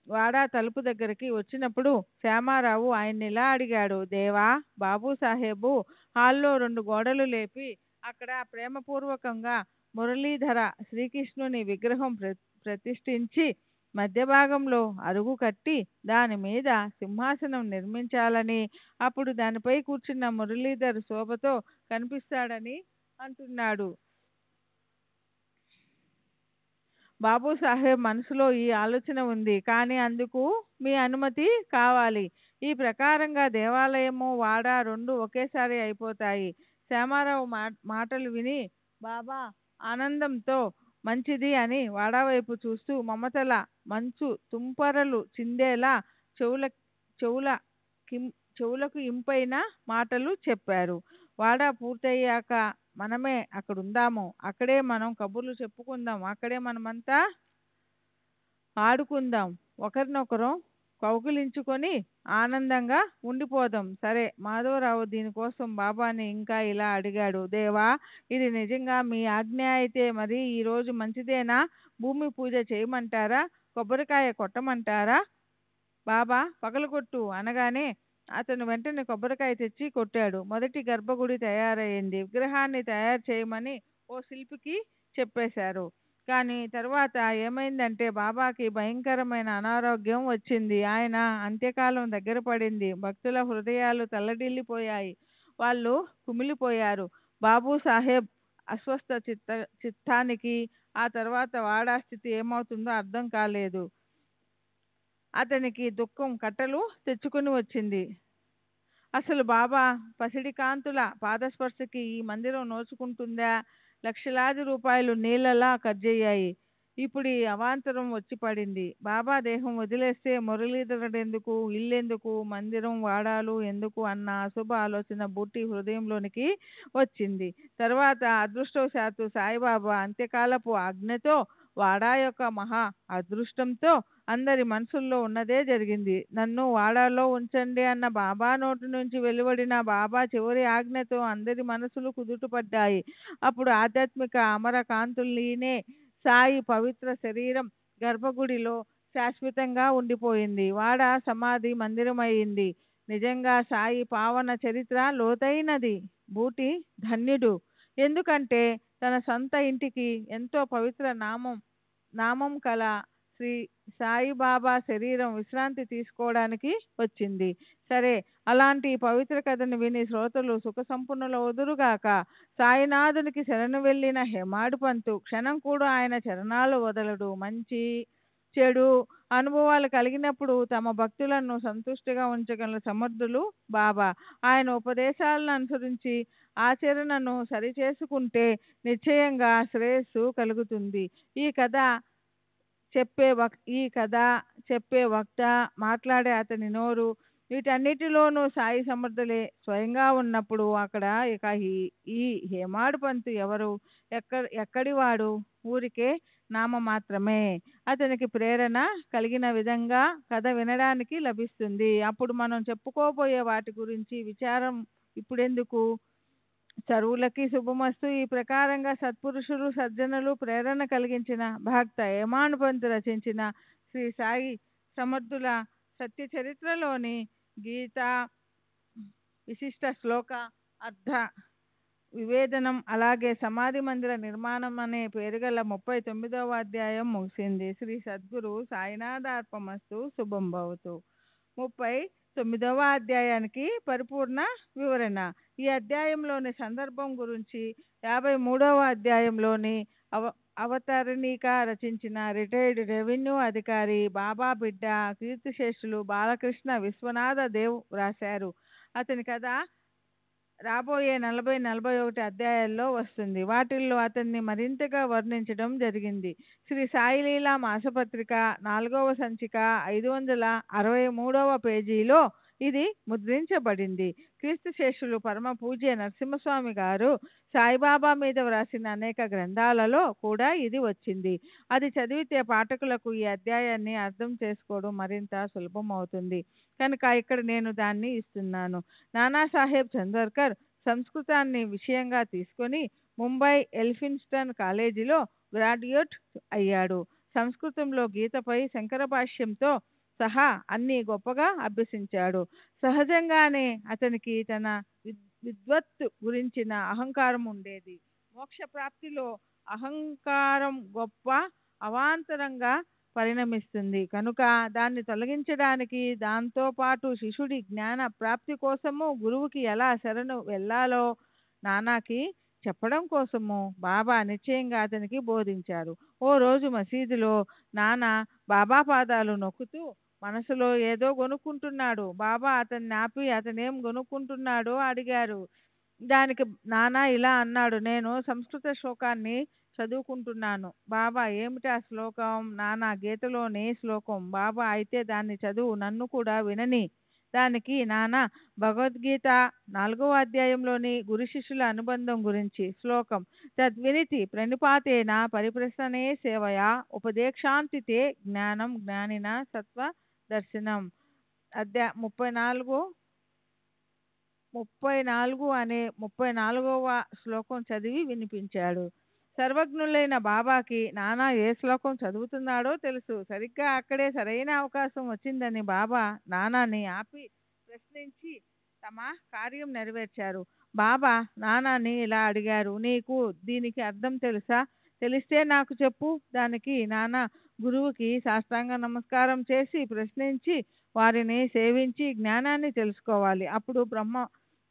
వాడా తలుపు దగ్గరికి వచ్చినప్పుడు శ్యామారావు ఆయన్ని ఇలా అడిగాడు: దేవా, బాబు సాహెబు హాల్లో రెండు గోడలు లేపి అక్కడ ప్రేమపూర్వకంగా మురళీధర శ్రీకృష్ణుని విగ్రహం ప్రతిష్ఠించి మధ్య భాగంలో అరుగు కట్టి దాని మీద సింహాసనం నిర్మించాలని, అప్పుడు దానిపై కూర్చున్న మురళీధర్ శోభతో కనిపిస్తాడని అంటున్నాడు. బాబు సాహెబ్ మనసులో ఈ ఆలోచన ఉంది, కానీ అందుకు మీ అనుమతి కావాలి. ఈ ప్రకారంగా దేవాలయము వాడ రెండు ఒకేసారి అయిపోతాయి. శ్యామారావు మాటలు విని బాబా ఆనందంతో మంచిది అని వాడా వైపు చూస్తూ మమతల మంచు తుంపరలు చిందేలా చెవుల చెవుల చెవులకు ఇంపైన మాటలు చెప్పారు. వాడ పూర్తయ్యాక మనమే అక్కడుందాము, అక్కడే మనం కబుర్లు చెప్పుకుందాం, అక్కడే మనమంతా ఆడుకుందాం, ఒకరినొకరు కౌగిలించుకొని ఆనందంగా ఉండిపోదాం. సరే. మాధవరావు దీనికోసం బాబాని ఇంకా ఇలా అడిగాడు. దేవా, ఇది నిజంగా మీ ఆజ్ఞ అయితే మరి ఈరోజు మంచిదేనా? భూమి పూజ చేయమంటారా? కొబ్బరికాయ కొట్టమంటారా? బాబా పగలగొట్టు అనగానే అతను వెంటనే కొబ్బరికాయ తెచ్చి కొట్టాడు. మొదటి గర్భగుడి తయారయ్యింది. విగ్రహాన్ని తయారు చేయమని ఓ శిల్పికి చెప్పేశారు. కానీ తర్వాత ఏమైందంటే బాబాకి భయంకరమైన అనారోగ్యం వచ్చింది. ఆయన అంత్యకాలం దగ్గర పడింది. భక్తుల హృదయాలు తల్లడిల్లిపోయాయి. వాళ్ళు కుమిలిపోయారు. బాబు సాహెబ్ అస్వస్థ చిత్తానికి ఆ తర్వాత వాడా స్థితి ఏమవుతుందో అర్థం కాలేదు. అతనికి దుఃఖం కట్టలు తెచ్చుకుని వచ్చింది. అసలు బాబా పసిడి కాంతుల పాదస్పర్శకి ఈ మందిరం నోచుకుంటుందా? లక్షలాది రూపాయలు నీళ్ళలా ఖర్చయ్యాయి. ఇప్పుడు ఈ అవాంతరం వచ్చి పడింది. బాబా దేహం వదిలేస్తే మురళీధరుడెందుకు, ఇల్లెందుకు, మందిరం వాడాలు ఎందుకు అన్న అశుభ ఆలోచన బుట్టి హృదయంలోనికి వచ్చింది. తర్వాత అదృష్టవశాత్తు సాయిబాబా అంత్యకాలపు ఆజ్ఞతో, వాడా యొక్క మహా అదృష్టంతో అందరి మనసుల్లో ఉన్నదే జరిగింది. నన్ను వాడాలో ఉంచండి అన్న బాబా నోటి నుంచి వెలువడిన బాబా చివరి ఆజ్ఞతో అందరి మనసులు కుదుటపడ్డాయి. అప్పుడు ఆధ్యాత్మిక అమర కాంతులీనే సాయి పవిత్ర శరీరం గర్భగుడిలో శాశ్వతంగా ఉండిపోయింది. వాడ సమాధి మందిరమయ్యింది. నిజంగా సాయి పావన చరిత్ర లోతైనది. బూటి ధన్యుడు. ఎందుకంటే తన సొంత ఇంటికి ఎంతో పవిత్ర నామం కల శ్రీ సాయిబాబా శరీరం విశ్రాంతి తీసుకోవడానికి వచ్చింది. సరే, అలాంటి పవిత్ర కథను విని శ్రోతలు సుఖ సంపన్నులవుదురుగాక. సాయినాథునికి శరణు వెళ్ళిన హేమాడు పంతు క్షణం కూడా ఆయన చరణాలు వదలడు. మంచి చెడు అనుభవాలు కలిగినప్పుడు తమ భక్తులను సంతుష్టిగా ఉంచగల సమర్థులు బాబా. ఆయన ఉపదేశాలను అనుసరించి ఆచరణను సరిచేసుకుంటే నిశ్చయంగా శ్రేయస్సు కలుగుతుంది. ఈ కథ చెప్పే వక్త, మాట్లాడే అతని నోరు, వీటన్నిటిలోనూ సాయి సమర్థులే స్వయంగా ఉన్నప్పుడు అక్కడ ఇక ఈ హేమాడు పంతు ఎవరు, ఎక్కడివాడు? ఊరికే నామ మాత్రమే. అతనికి ప్రేరణ కలిగిన విధంగా కథ వినడానికి లభిస్తుంది. అప్పుడు మనం చెప్పుకోబోయే వాటి గురించి విచారం ఇప్పుడెందుకు? సర్వులకి శుభమస్తు. ఈ ప్రకారంగా సత్పురుషులు, సజ్జనులు ప్రేరణ కలిగించిన భక్త హేమాడుపంతు రచించిన శ్రీ సాయి సమర్థుల సత్య చరిత్రలోని గీతా విశిష్ట శ్లోక అర్థ వివేదనం, అలాగే సమాధి మందిర నిర్మాణం అనే పేరుగల 39వ అధ్యాయం ముగిసింది. శ్రీ సద్గురు సాయినాథార్పమస్తు. శుభం భవతు. 39వ అధ్యాయానికి పరిపూర్ణ వివరణ. ఈ అధ్యాయంలోని సందర్భం గురించి 53వ అధ్యాయంలోని అవతరణిక రచించిన రిటైర్డ్ రెవెన్యూ అధికారి బాబా బిడ్డ కీర్తిశేషులు బాలకృష్ణ విశ్వనాథ దేవ్ రాశారు. అతని కథ రాబోయే 40-41 అధ్యాయాల్లో వస్తుంది. వాటిల్లో అతన్ని మరింతగా వర్ణించడం జరిగింది. శ్రీ సాయిలీలా మాసపత్రిక 4వ సంచిక 563వ పేజీలో ఇది ముద్రించబడింది. క్రీస్తుశేషులు పరమ పూజ్య నరసింహస్వామి గారు సాయిబాబా మీద వ్రాసిన అనేక గ్రంథాలలో కూడా ఇది వచ్చింది. అది చదివితే పాఠకులకు ఈ అధ్యాయాన్ని అర్థం చేసుకోవడం మరింత సులభం అవుతుంది. కనుక ఇక్కడ నేను దాన్ని ఇస్తున్నాను. నానాసాహెబ్ చందోర్కర్ సంస్కృతాన్ని విషయంగా తీసుకొని ముంబై ఎల్ఫిన్స్టన్ కాలేజీలో గ్రాడ్యుయేట్ అయ్యాడు. సంస్కృతంలో గీతపై శంకర భాష్యంతో సహా అన్ని గొప్పగా అభ్యసించాడు. సహజంగానే అతనికి తన విద్వత్తు గురించిన అహంకారం ఉండేది. మోక్ష ప్రాప్తిలో అహంకారం గొప్ప అవాంతరంగా పరిణమిస్తుంది కనుక దాన్ని తొలగించడానికి దాంతోపాటు శిష్యుడి జ్ఞాన ప్రాప్తి కోసము గురువుకి ఎలా శరణు వెళ్ళాలో నానాకి చెప్పడం కోసము బాబా నిశ్చయంగా అతనికి బోధించారు. ఓ రోజు మసీదులో నానా బాబా పాదాలు నొక్కుతూ మనసులో ఏదో గొనుక్కుంటున్నాడు. బాబా అతన్ని ఆపి అతనేం గొనుక్కుంటున్నాడో అడిగారు. దానికి నానా ఇలా అన్నాడు, నేను సంస్కృత శ్లోకాన్ని చదువుకుంటున్నాను. బాబా ఏమిటి ఆ శ్లోకం? నానా గీతలోని శ్లోకం. బాబా అయితే దాన్ని చదువు, నన్ను కూడా వినని. దానికి నానా భగవద్గీత 4వ అధ్యాయంలోని గురు శిష్యుల అనుబంధం గురించి శ్లోకం. తద్వినితి ప్రణిపాతేన పరిప్రశ్ననే సేవయా ఉపదేక్షాంతితే జ్ఞానం జ్ఞానిన సత్వ దర్శనం. 34 అనే 34వ శ్లోకం చదివి వినిపించాడు. సర్వజ్ఞులైన బాబాకి నానా ఏ శ్లోకం చదువుతున్నాడో తెలుసు. సరిగ్గా అక్కడే సరైన అవకాశం వచ్చిందని బాబా నానాని ఆపి ప్రశ్నించి తమ కార్యం నెరవేర్చారు. బాబా నానాని ఇలా అడిగారు, నీకు దీనికి అర్థం తెలుసా? తెలిస్తే నాకు చెప్పు. దానికి నానా గురువుకి సాష్టాంగ నమస్కారం చేసి ప్రశ్నించి వారిని సేవించి జ్ఞానాన్ని తెలుసుకోవాలి. అప్పుడు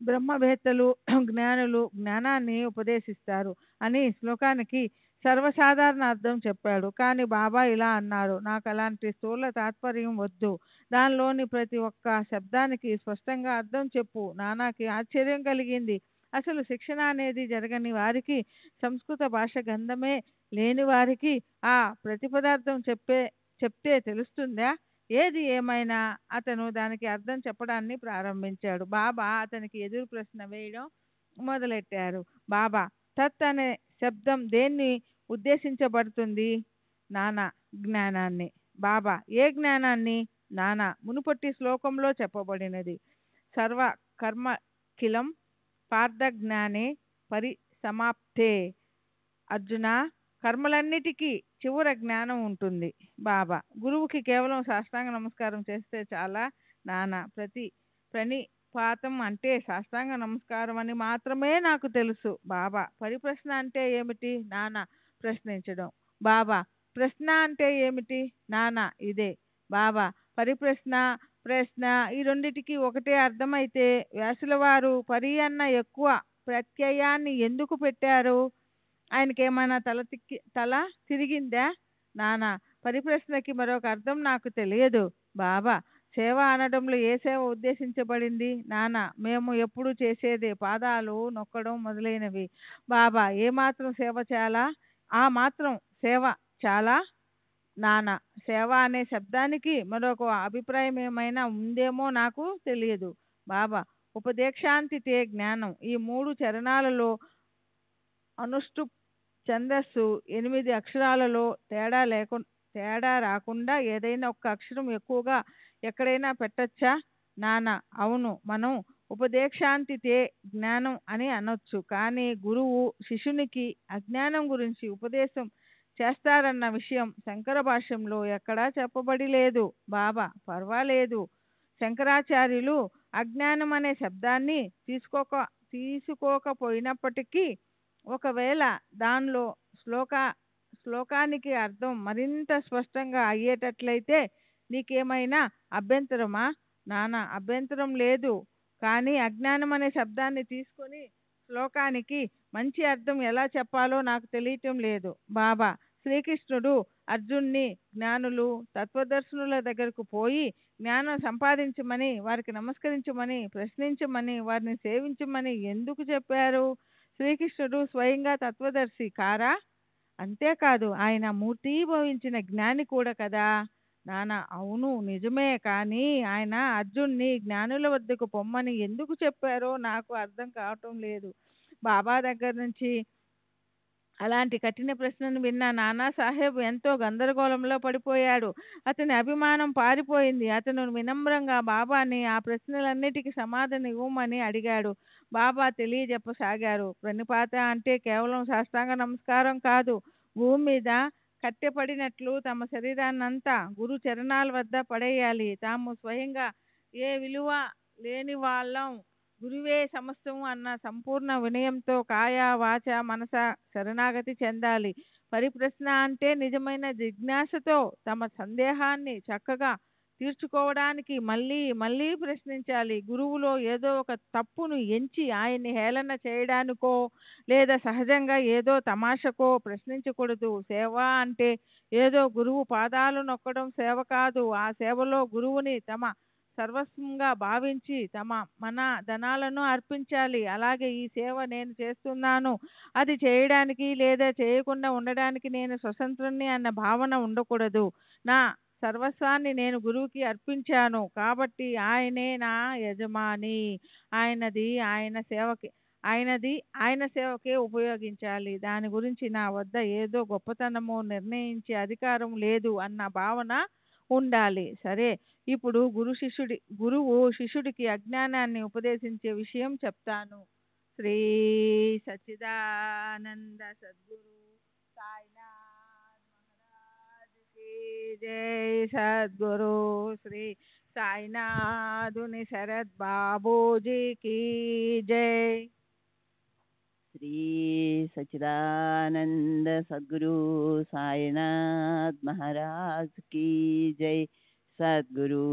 బ్రహ్మవేత్తలు జ్ఞానులు జ్ఞానాన్ని ఉపదేశిస్తారు అని శ్లోకానికి సర్వసాధారణ అర్థం చెప్పాడు. కానీ బాబా ఇలా అన్నారు, నాకు అలాంటి స్థూల తాత్పర్యం వద్దు. దానిలోని ప్రతి ఒక్క శబ్దానికి స్పష్టంగా అర్థం చెప్పు. నానాకి ఆశ్చర్యం కలిగింది. అసలు శిక్షణ అనేది జరగని వారికి, సంస్కృత భాష గంధమే లేని వారికి ఆ ప్రతిపదార్థం చెప్తే తెలుస్తుందా? ఏది ఏమైనా అతను దానికి అర్థం చెప్పడాన్ని ప్రారంభించాడు. బాబా అతనికి ఎదురు ప్రశ్న వేయడం మొదలెట్టారు. బాబా, తత్ అనే శబ్దం దేన్ని ఉద్దేశించబడుతుంది? నానా, జ్ఞానాన్ని. బాబా, ఏ జ్ఞానాన్ని? నానా, మునుపటి శ్లోకంలో చెప్పబడినది. సర్వ కర్మ కిలం పార్థ జ్ఞానే పరిసమాప్తే. అర్జున, కర్మలన్నిటికీ చివర జ్ఞానం ఉంటుంది. బాబా, గురువుకి కేవలం సాష్టాంగ నమస్కారం చేస్తే చాలా? నానా, ప్రణిపాతం అంటే సాష్టాంగ నమస్కారం అని మాత్రమే నాకు తెలుసు. బాబా, పరిప్రశ్న అంటే ఏమిటి? నానా, ప్రశ్నించడం. బాబా, ప్రశ్న అంటే ఏమిటి? నానా, ఇదే. బాబా, పరిప్రశ్న ప్రశ్న ఈ రెండిటికి ఒకటే అర్థమైతే వ్యాసుల వారు పరి అన్న ఎక్కువ ప్రత్యయాన్ని ఎందుకు పెట్టారు? ఆయనకేమైనా తల తిరిగిందా? నానా, పరిప్రశ్నకి మరొక అర్థం నాకు తెలియదు. బాబా, సేవ అనడంలో ఏ సేవ ఉద్దేశించబడింది? నానా, మేము ఎప్పుడు చేసేదే పాదాలు నొక్కడం మొదలైనవి. బాబా, ఏ మాత్రం సేవ చాలా? ఆ మాత్రం సేవ చాలా? నానా, సేవ అనే శబ్దానికి మరొక అభిప్రాయం ఏమైనా ఉందేమో నాకు తెలియదు. బాబా, ఉపదేక్షాంతితే జ్ఞానం. ఈ 3 చరణాలలో అనుష్టు ఛందస్సు 8 అక్షరాలలో తేడా రాకుండా ఏదైనా ఒక్క అక్షరం ఎక్కువగా ఎక్కడైనా పెట్టచ్చా? నానా, అవును, మనం ఉపదేక్షాంతితే జ్ఞానం అని అనొచ్చు. కానీ గురువు శిష్యునికి అజ్ఞానం గురించి ఉపదేశం చేస్తారన్న విషయం శంకర భాష్యంలో ఎక్కడా చెప్పబడి లేదు. బాబా, పర్వాలేదు. శంకరాచార్యులు అజ్ఞానం అనే శబ్దాన్ని తీసుకోకపోయినప్పటికీ ఒకవేళ దానిలో శ్లోకానికి అర్థం మరింత స్పష్టంగా అయ్యేటట్లయితే నీకేమైనా అభ్యంతరమా? నానా, అభ్యంతరం లేదు. కానీ అజ్ఞానం అనే శబ్దాన్ని తీసుకొని శ్లోకానికి మంచి అర్థం ఎలా చెప్పాలో నాకు తెలియటం లేదు. బాబా, శ్రీకృష్ణుడు అర్జున్ని జ్ఞానులు తత్వదర్శనుల దగ్గరకు పోయి జ్ఞానం సంపాదించమని, వారికి నమస్కరించమని, ప్రశ్నించమని, వారిని సేవించమని ఎందుకు చెప్పారు? శ్రీకృష్ణుడు స్వయంగా తత్వదర్శి కారా? అంతేకాదు, ఆయన మూర్తీభవించిన జ్ఞాని కూడా కదా? నానా, అవును, నిజమే. కానీ ఆయన అర్జున్ని జ్ఞానుల వద్దకు పొమ్మని ఎందుకు చెప్పారో నాకు అర్థం కావటం లేదు. బాబా దగ్గర నుంచి అలాంటి కఠిన ప్రశ్నను విన్న నానాసాహెబ్ ఎంతో గందరగోళంలో పడిపోయాడు. అతని అభిమానం పారిపోయింది. అతను వినమ్రంగా బాబాని ఆ ప్రశ్నలన్నిటికీ సమాధానం ఇవ్వమని అడిగాడు. బాబా తెలియజెప్పసాగారు, ప్రణిపాత అంటే కేవలం సాష్టాంగ నమస్కారం కాదు. భూమి మీద కట్టెపడినట్లు తమ శరీరాన్నంతా గురు చరణాల వద్ద పడేయాలి. తాము స్వయంగా ఏ విలువ లేని వాళ్ళం, గురువే సమస్తము అన్న సంపూర్ణ వినయంతో కాయ వాచ మనస శరణాగతి చెందాలి. పరిప్రశ్న అంటే నిజమైన జిజ్ఞాసతో తమ సందేహాన్ని చక్కగా తీర్చుకోవడానికి మళ్ళీ మళ్ళీ ప్రశ్నించాలి. గురువులో ఏదో ఒక తప్పును ఎంచి ఆయన్ని హేళన చేయడానికో లేదా సహజంగా ఏదో తమాషకో ప్రశ్నించకూడదు. సేవ అంటే ఏదో గురువు పాదాలు నొక్కడం సేవ కాదు. ఆ సేవలో గురువుని తమ సర్వస్వంగా భావించి తమ మన ధనాలను అర్పించాలి. అలాగే ఈ సేవ నేను చేస్తున్నాను, అది చేయడానికి లేదా చేయకుండా ఉండడానికి నేను స్వతంత్రుణ్ణి అన్న భావన ఉండకూడదు. నా సర్వస్వాన్ని నేను గురువుకి అర్పించాను కాబట్టి ఆయనే నా యజమాని. ఆయనది ఆయన సేవకి ఆయనది ఆయన సేవకే ఉపయోగించాలి. దాని గురించి నా వద్ద ఏదో గొప్పతనమో నిర్ణయించే అధికారం లేదు అన్న భావన ఉండాలి. సరే, ఇప్పుడు గురువు శిష్యుడికి అజ్ఞానాన్ని ఉపదేశించే విషయం చెప్తాను. శ్రీ సచ్చిదానంద సద్గురు సాయినాథ్ మహారాజ్ కి జై. సద్గురు శ్రీ సాయినాథుని శరత్ బాబూజీకి జై. శ్రీ సచ్చిదానంద సద్గురు సాయినాథ్ మహారాజ్ की जय. सद्गुरु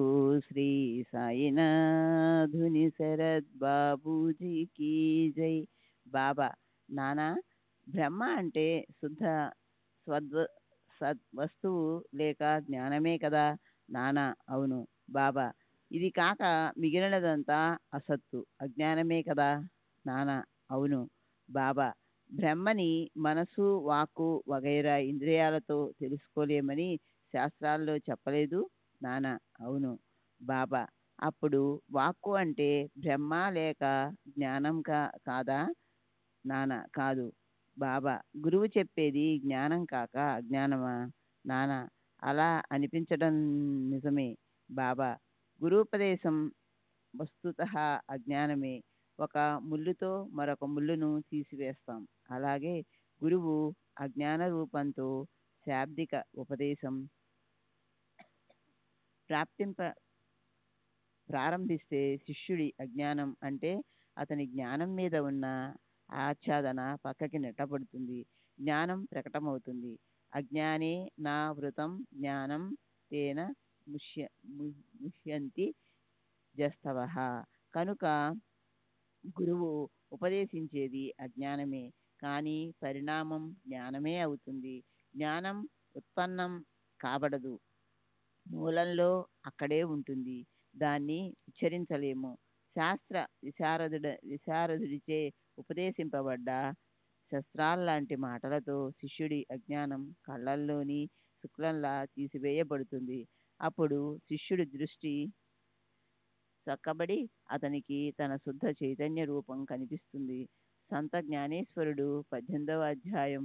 श्री సాయినాథుని శరత్ బాబూజీ की जय. బాబా, నానా, బ్రహ్మ అంటే శుద్ధ సద్వస్తువు లేక జ్ఞానమే కదా. నానా, అవును. బాబా, ఇది కాక మిగిలినదంతా అసత్తు అజ్ఞానమే కదా. నానా, అవును. బాబా, బ్రహ్మని మనసు, వాక్కు వగైరా ఇంద్రియాలతో తెలుసుకోలేమని శాస్త్రాల్లో చెప్పలేదు. నానా, అవును. బాబా, అప్పుడు వాక్కు అంటే బ్రహ్మ లేక జ్ఞానం కాదా. నానా, కాదు. బాబా, గురువు చెప్పేది జ్ఞానం కాక అజ్ఞానమా. నానా, అలా అనిపించడం నిజమే. బాబా, గురూపదేశం వస్తుతః అజ్ఞానమే. ఒక ముళ్ళుతో మరొక ముళ్ళును తీసివేస్తాం. అలాగే గురువు అజ్ఞాన రూపంతో శాబ్దిక ఉపదేశం ప్రారంభిస్తే శిష్యుడి అజ్ఞానం అంటే అతని జ్ఞానం మీద ఉన్న ఆచ్ఛాదన పక్కకి నెట్టబడుతుంది. జ్ఞానం ప్రకటమవుతుంది. అజ్ఞానే నా వృతం జ్ఞానం తేన ముహ్యంతి జస్తవః. కనుక గురువు ఉపదేశించేది అజ్ఞానమే, కానీ పరిణామం జ్ఞానమే అవుతుంది. జ్ఞానం ఉత్పన్నం కాబడదు, మూలంలో అక్కడే ఉంటుంది. దాన్ని ఉచ్చరించలేము. శాస్త్ర విశారదుడిచే ఉపదేశింపబడ్డ శస్త్రాల్లాంటి మాటలతో శిష్యుడి అజ్ఞానం కళ్ళల్లోని శుక్లంలా తీసివేయబడుతుంది. అప్పుడు శిష్యుడి దృష్టి చక్కబడి అతనికి తన శుద్ధ చైతన్య రూపం కనిపిస్తుంది. సంత జ్ఞానేశ్వరుడు 18వ అధ్యాయం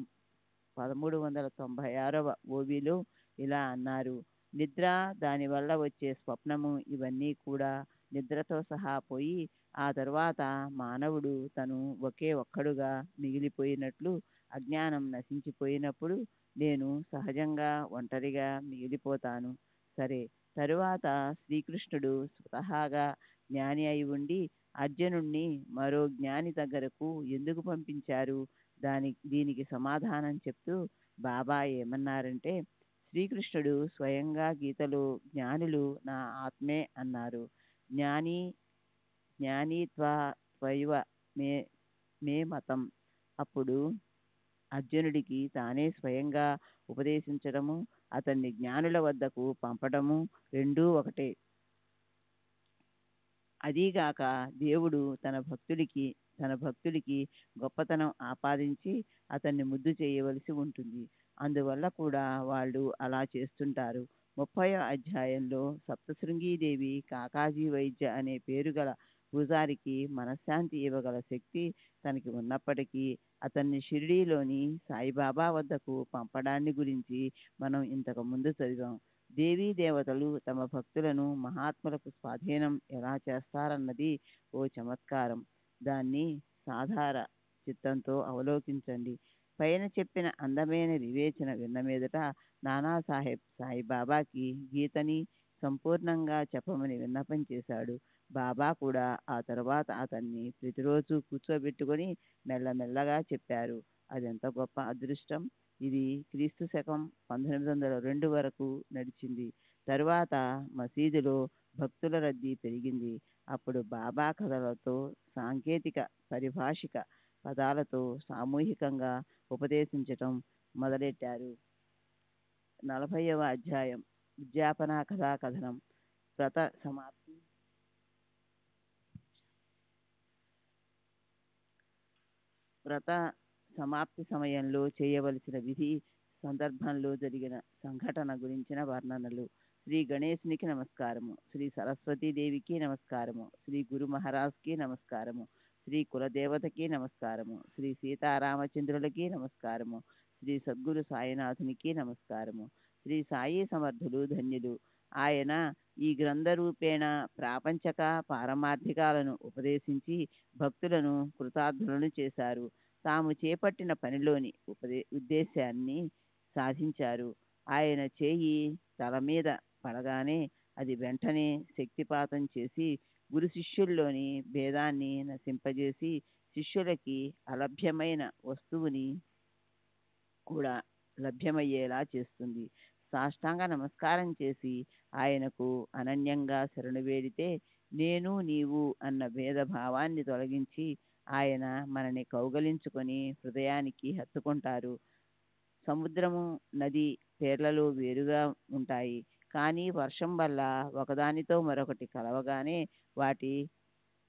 1396వ ఓవిలో ఇలా అన్నారు: నిద్ర, దానివల్ల వచ్చే స్వప్నము, ఇవన్నీ కూడా నిద్రతో సహా పోయి ఆ తరువాత మానవుడు తను ఒకే ఒక్కడుగా మిగిలిపోయినట్లు అజ్ఞానం నశించిపోయినప్పుడు నేను సహజంగా ఒంటరిగా మిగిలిపోతాను. సరే, తరువాత శ్రీకృష్ణుడు స్వతహాగా జ్ఞాని అయి ఉండి అర్జునుణ్ణి మరో జ్ఞాని దగ్గరకు ఎందుకు పంపించారు? దీనికి సమాధానం చెప్తూ బాబా ఏమన్నారంటే, శ్రీకృష్ణుడు స్వయంగా గీతలో జ్ఞానులు నా ఆత్మే అన్నారు. జ్ఞాని త్వైవ మే మతం. అప్పుడు అర్జునుడికి తానే స్వయంగా ఉపదేశించడము, అతన్ని జ్ఞానుల వద్దకు పంపడము రెండూ ఒకటే. అదీగాక దేవుడు తన భక్తుడికి గొప్పతనం ఆపాదించి అతన్ని ముద్దు చేయవలసి ఉంటుంది. అందువల్ల కూడా వాళ్ళు అలా చేస్తుంటారు. 30వ అధ్యాయంలో సప్తశృంగీదేవి కాకాజీ వైద్య అనే పేరు గల పూజారికి మనశ్శాంతి ఇవ్వగల శక్తి తనకి ఉన్నప్పటికీ అతన్ని షిరిడీలోని సాయిబాబా వద్దకు పంపడాన్ని గురించి మనం ఇంతకు ముందు చదివాం. దేవీ దేవతలు తమ భక్తులను మహాత్ములకు స్వాధీనం ఎలా చేస్తారన్నది ఓ చమత్కారం. దాన్ని సాధార చిత్తంతో అవలోకించండి. పైన చెప్పిన అందమైన వివేచన విన్న మీదట నానాసాహెబ్ సాయిబాబాకి గీతని సంపూర్ణంగా చెప్పమని విన్నపం చేశాడు. బాబా కూడా ఆ తర్వాత అతన్ని ప్రతిరోజు కూర్చోబెట్టుకొని మెల్లమెల్లగా చెప్పారు. అదెంత గొప్ప అదృష్టం! ఇది క్రీస్తు శకం 1902 వరకు నడిచింది. తరువాత మసీదులో భక్తుల రద్దీ పెరిగింది. అప్పుడు బాబా కథలతో, సాంకేతిక పరిభాషిక పదాలతో సామూహికంగా ఉపదేశించటం మొదలెట్టారు. 40వ అధ్యాయం ఉద్యాపన కథా కథనం. వ్రత సమాప్తి వ్రత సమాప్తి సమయంలో చేయవలసిన విధి, సందర్భంలో జరిగిన సంఘటన గురించిన వర్ణనలు. శ్రీ గణేశునికి నమస్కారము, శ్రీ సరస్వతీదేవికి నమస్కారము, శ్రీ గురు మహారాజ్కి నమస్కారము, శ్రీ కులదేవతకి నమస్కారము, శ్రీ సీతారామచంద్రులకి నమస్కారము, శ్రీ సద్గురు సాయినాథునికి నమస్కారము. శ్రీ సాయి సమర్థులు ధన్యులు. ఆయన ఈ గ్రంథ రూపేణ ప్రాపంచక పారమార్థికాలను ఉపదేశించి భక్తులను కృతార్థులను చేశారు. తాము చేపట్టిన పనిలోని ఉద్దేశాన్ని సాధించారు. ఆయన చేయి తల మీద పడగానే అది వెంటనే శక్తిపాతం చేసి గురు శిష్యుల్లోని భేదాన్ని నశింపజేసి శిష్యులకి అలభ్యమైన వస్తువుని కూడా లభ్యమయ్యేలా చేస్తుంది. సాష్టాంగ నమస్కారం చేసి ఆయనకు అనన్యంగా శరణు వేడితే నేను నీవు అన్న భేదభావాన్ని తొలగించి ఆయన మనని కౌగలించుకొని హృదయానికి హత్తుకుంటారు. సముద్రము, నది పేర్లలో వేరుగా ఉంటాయి, కానీ వర్షం వల్ల ఒకదానితో మరొకటి కలవగానే వాటి